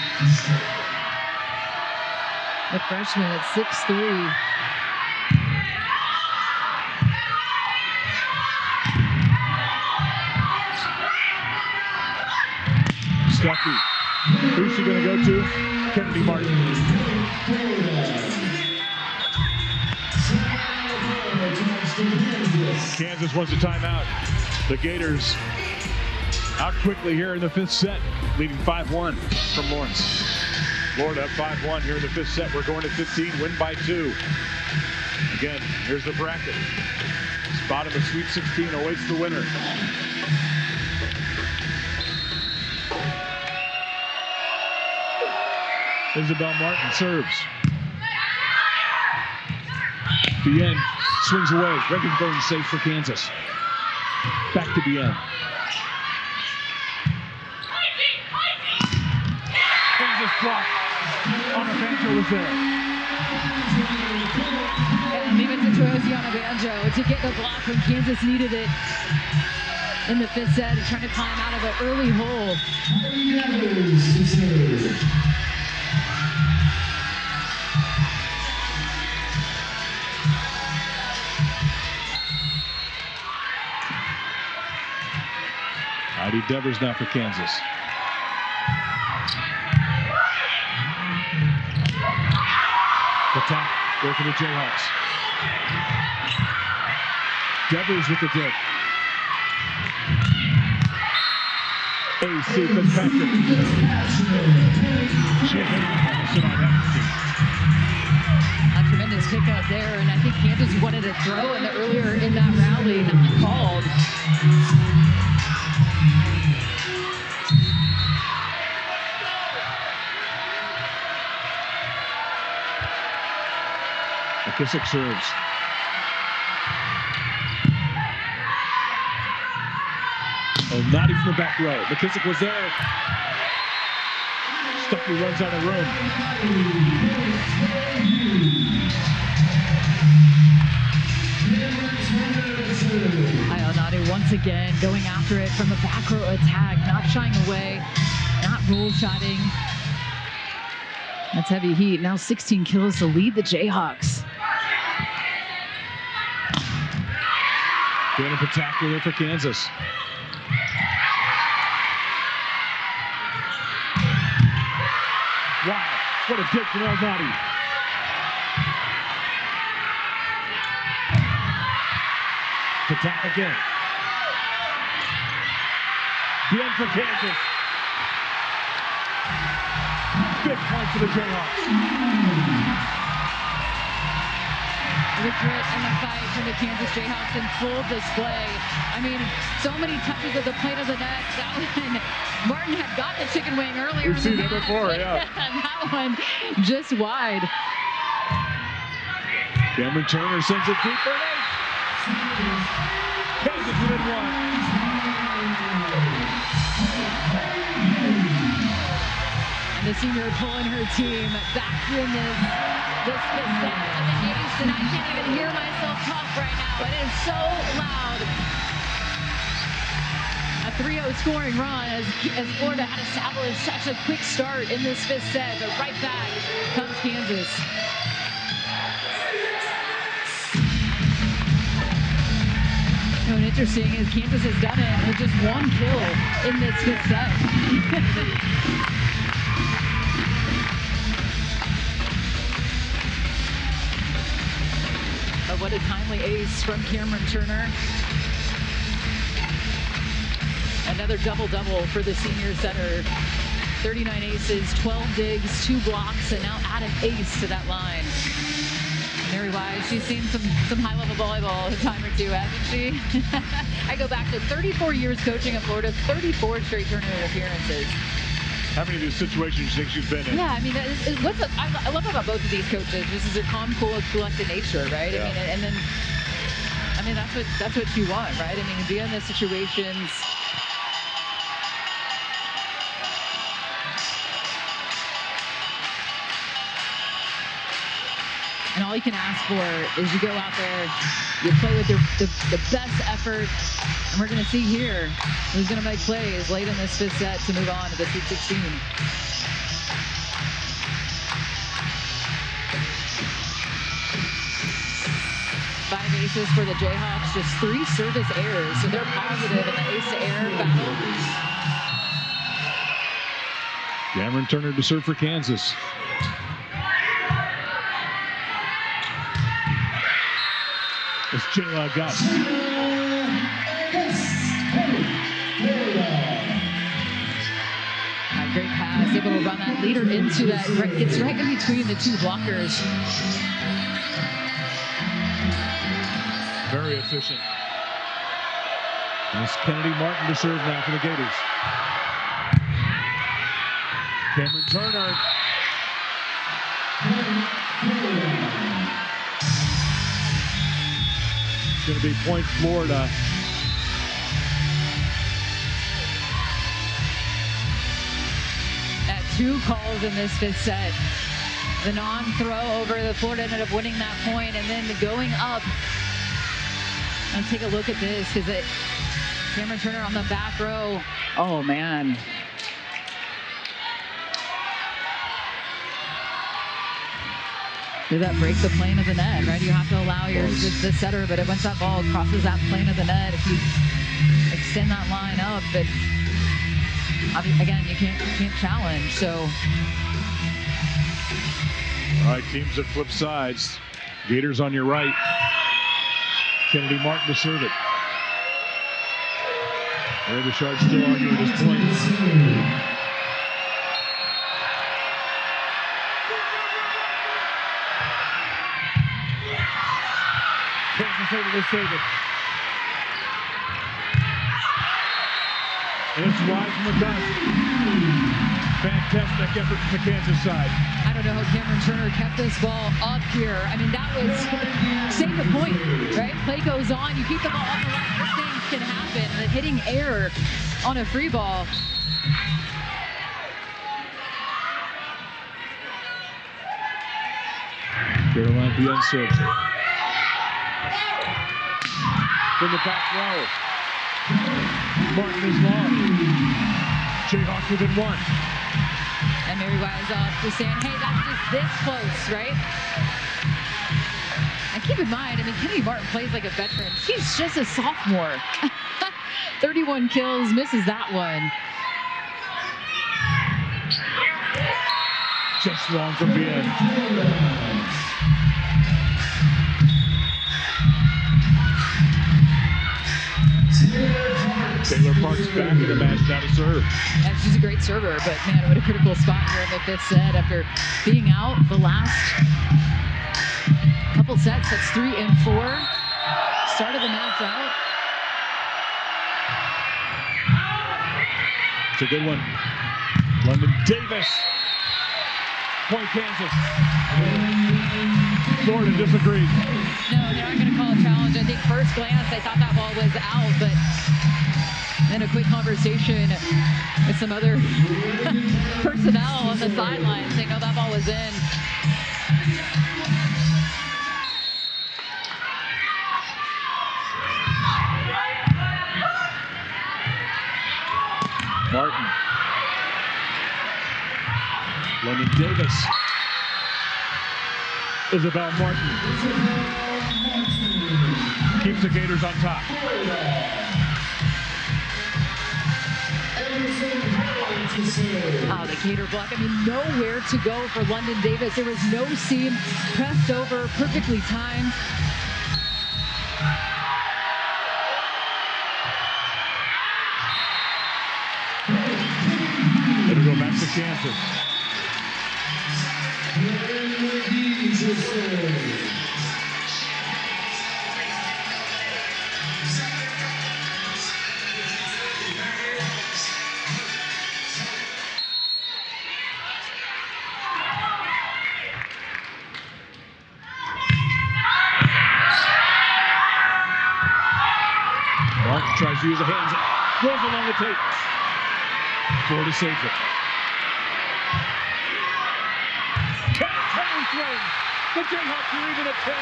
The freshman at 6'3". Stuckey. Who's she going to go to? Kennedy Martin. Kansas wants a timeout. The Gators out quickly here in the fifth set, leading 5-1 from Lawrence. Florida up 5-1 here in the fifth set. We're going to 15, win by 2. Again, here's the bracket. Bottom of Sweet 16 awaits the winner. Isabel Martin serves. Bien swings away. Regenbogen safe for Kansas. Back to Bien. Kansas block. Onabanjo was there. And leave it to Josie Onabanjo to get the block when Kansas needed it in the fifth set, trying to climb out of an early hole. Heidi Devers now for Kansas. The top, there for the Jayhawks. Devers with the dig. A.C. Fitzpatrick. A tremendous kick out there, and I think Kansas wanted a throw earlier in that rally, not called. McKissick serves. Nadi from the back row. McKissick was there. Stuckey runs out of room. Nadi once again going after it from the back row attack, not shying away, not rule shotting. That's heavy heat. Now 16 kills to lead the Jayhawks. Feeling spectacular for Kansas. Wow, what a dig from El Nadi. To tap again. The end for Kansas. Big point for the Jayhawks. The grit and the fight from the Kansas Jayhawks in full display. I mean, so many touches of the plate of the net. That one, Martin had got the chicken wing earlier. We've seen it before, yeah. And that one just wide. Cameron Turner sends it deep for an ace. Kansas within one. And the senior pulling her team back in this fifth set of the ace, and I can't even hear myself talk right now. It is so loud. A 3-0 scoring run as Florida had established such a quick start in this fifth set, but right back comes Kansas. You know, what's interesting is Kansas has done it with just one kill in this fifth set. But what a timely ace from Cameron Turner. Another double-double for the senior setter. 39 aces, 12 digs, 2 blocks, and now add an ace to that line. Mary Wise, she's seen some high-level volleyball a time or two, hasn't she? I go back to 34 years coaching at Florida, 34 straight tournament appearances. How many of these situations do you think she's been in? Yeah, I mean, I love about both of these coaches. This is their calm, cool, collected nature, right? Yeah. I mean, and then, I mean, that's what you want, right? I mean, be in those situations. And all you can ask for is you go out there, you play with the best effort, and we're going to see here who's going to make plays late in this fifth set to move on to the Sweet 16. Five aces for the Jayhawks, just 3 service errors, so they're positive in the ace-to-error battle. Cameron Turner to serve for Kansas. It's Jayla Gus. A great pass, able to run that leader into that. It's right in between the 2 blockers. Very efficient. And it's Kennedy Martin to serve now for the Gators. Cameron Turner. It's going to be point Florida. At 2 calls in this fifth set. The non-throw over the Florida ended up winning that point, and then going up. Let's take a look at this, because Cameron Turner on the back row. Oh, man. Does that break the plane of the net, right? You have to allow the setter, but once that ball crosses that plane of the net, if you extend that line up, but again, you can't challenge. So, all right, teams that flip sides. Gators on your right. Kennedy Martin to serve it. There, the Sharks still arguing at this point. Kansas able to save it. And it's wide from the dust. Fantastic effort from the Kansas side. I don't know how Cameron Turner kept this ball up here. I mean, that was save the point, right? Play goes on. You keep the ball on the right. Good things can happen. The hitting error on a free ball. Caroline Bien serves it. From the back row. Martin is long. Jayhawks within 1. And maybe wise up just saying, hey, that's just this close, right? And keep in mind, I mean, Kennedy Martin plays like a veteran. She's just a sophomore. 31 kills, misses that one. Just long from the end. Taylor Parks back in the match, now to serve. And she's a great server, but man, what a critical spot here in the 5th set after being out the last couple sets. That's 3 and 4. Started the match out. It's a good one. London Davis. Point Kansas. Florida disagreed. No, they're not going to call a challenge. I think first glance, I thought that ball was out, but then a quick conversation with some other personnel on the sideline saying, no, that ball was in. Martin. London Davis. Isabel Martin. Keeps the Gators on top. Oh, the Gator block. I mean, nowhere to go for London Davis. There was no seam, pressed over, perfectly timed. It'll go back to Kansas. Martin tries to use the hands. Goes along the tape. Florida saves it. Henry swings. The Jayhawks are even at 10.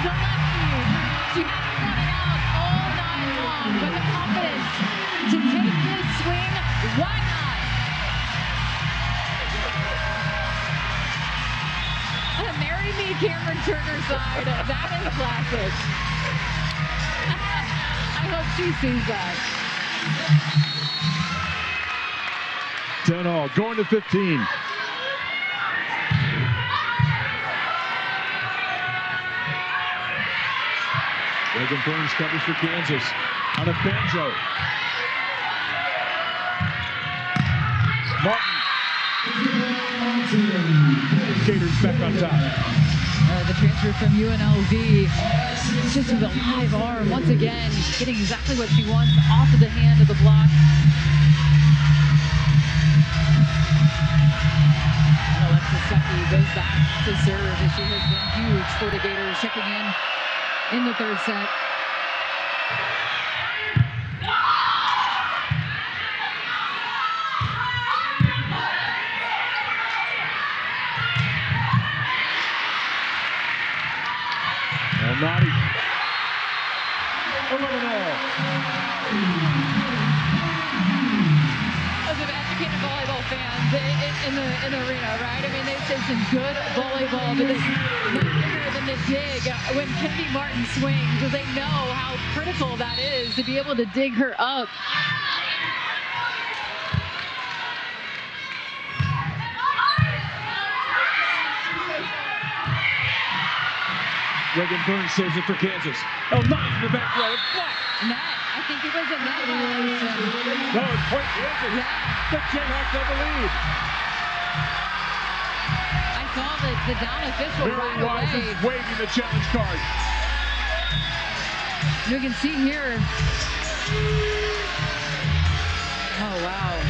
The lefty, she hasn't got it out all night long, but the confidence to take this swing, why not? Marry me, Cameron Turner side. That is classic. I hope she sees that. 10 all, going to 15. Reagan Burns covers for Kansas on a banjo. Martin. Gators back on top. The transfer from UNLV, just with a live arm, once again, getting exactly what she wants off of the hand of the block. And Alexis Stuckey goes back to serve as she has been huge for the Gators, checking in the 3rd set. Naughty. 11 all. As of educated volleyball fans in the arena, right? I mean, they've seen some good volleyball, but it's not bigger than the dig when Kennedy Martin swings, because they know how critical that is to be able to dig her up. Reagan Burns saves it for Kansas. Oh, nice in the back row. Flat. Net. I think it was a net violation. No, it's point Kansas. Yeah. The Jayhawks have the lead. I saw the down official Very right Wise away. is waving the challenge card. You can see here. Oh, wow.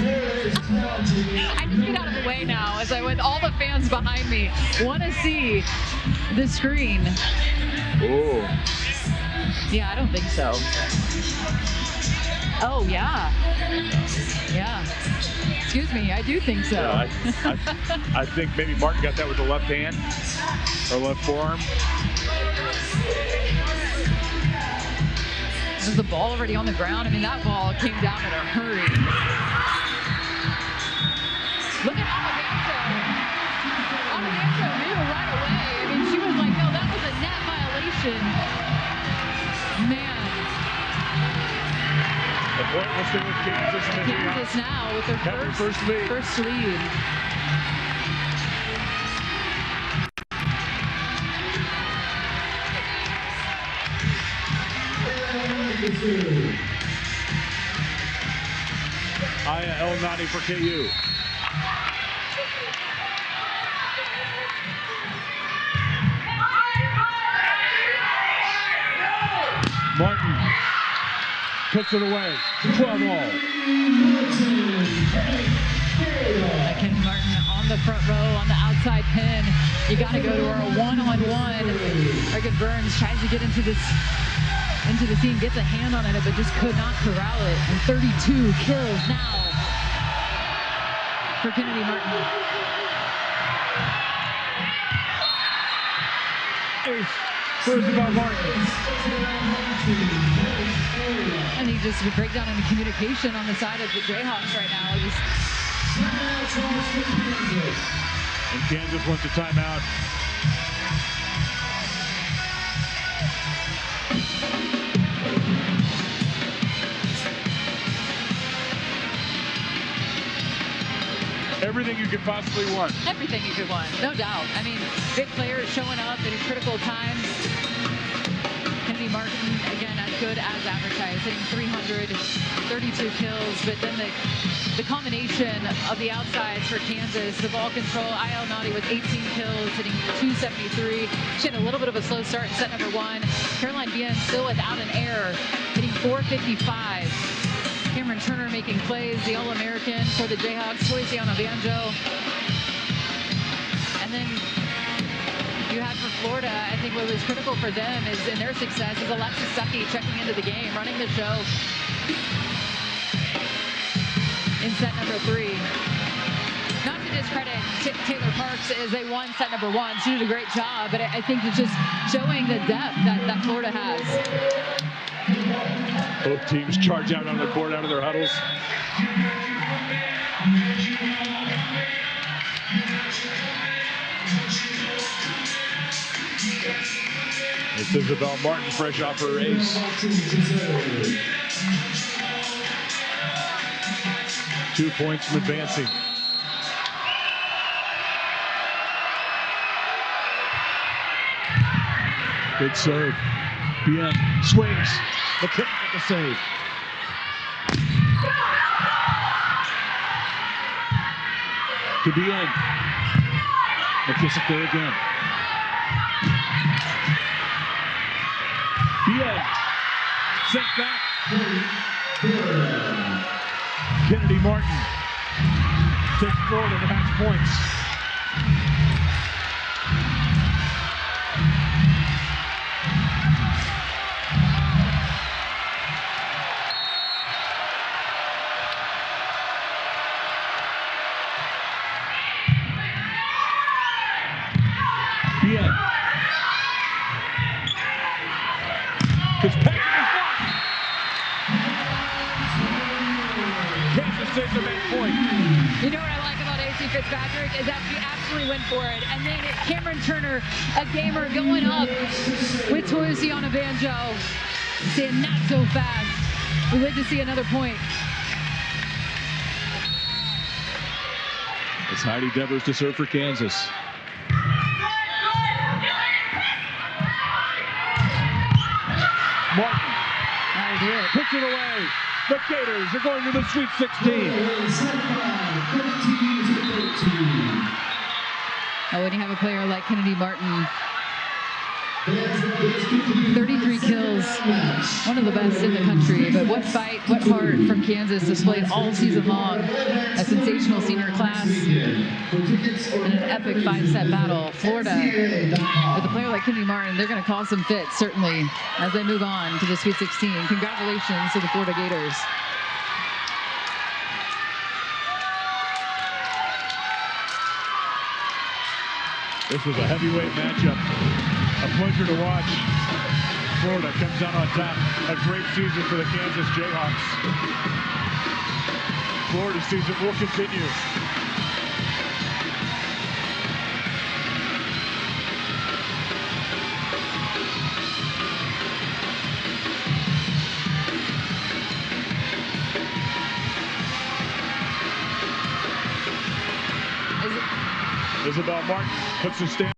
I just get out of the way now as I went. All the fans behind me want to see the screen. Oh. Yeah, I don't think so. Oh, yeah. Yeah. Excuse me, I do think so. Yeah, I think maybe Martin got that with the left hand or left forearm. There's the ball already on the ground. I mean, that ball came down in a hurry. Look at Amavancho. Amavancho knew right away. I mean, she was like, no, that was a net violation. Man. The point will stay with Kansas. Kansas now with their first lead. Aya El Nadi for KU. Martin puts it away. 12-all. Kenny Martin on the front row on the outside pin. You got to go to her one-on-one. Reagan Burns tries to get into the scene, gets a hand on it, but just could not corral it. And 32 kills now for Kennedy Martin. Ace for Isabel Martin. And he just would break down in the communication on the side of the Jayhawks right now. And Kansas wants a timeout. Everything you could possibly want. Everything you could want, no doubt. I mean, big players showing up at critical times. Kennedy Martin, again, as good as advertised, hitting 332 kills, but then the combination of the outsides for Kansas, the ball control, Aya El Nadi with 18 kills, hitting 273. She had a little bit of a slow start in set number 1. Caroline Bien still without an error, hitting 455. Cameron Turner making plays, the All-American for the Jayhawks, Feliciano Banjo. And then you had for Florida, I think what was critical for them is in their success is Alexis Stuckey checking into the game, running the show in set number 3. Not to discredit Taylor Parks as they won set number 1. She did a great job, but I think it's just showing the depth that Florida has. Both teams charge out on the court out of their huddles. It's Isabel Martin fresh off her ace. Two points from advancing. Good serve. Bien swings. McKinnon with the save. To Bien. McKissick there again. Bien. Sent back. Kennedy Martin takes Florida to match points. Fitzpatrick is blocked. Kansas takes a match point. You know what I like about AC Fitzpatrick is that she absolutely went for it. And then Cameron Turner, a gamer going up with Feliciano Banjo, saying not so fast. We'd like to see another point. It's Heidi Devers to serve for Kansas. Martin puts it away. The Gators are going to the Sweet 16. Oh, when you have a player like Kennedy Martin, 33 kills, one of the best in the country. But what fight, what heart from Kansas displayed all season long. A sensational senior class and an epic 5-set battle. Florida, with a player like Kennedy Martin, they're going to cause some fits, certainly, as they move on to the Sweet 16. Congratulations to the Florida Gators. This was a heavyweight matchup. A pleasure to watch. Florida comes out on top. A great season for the Kansas Jayhawks. Florida season will continue. Isabel Martin puts the stand.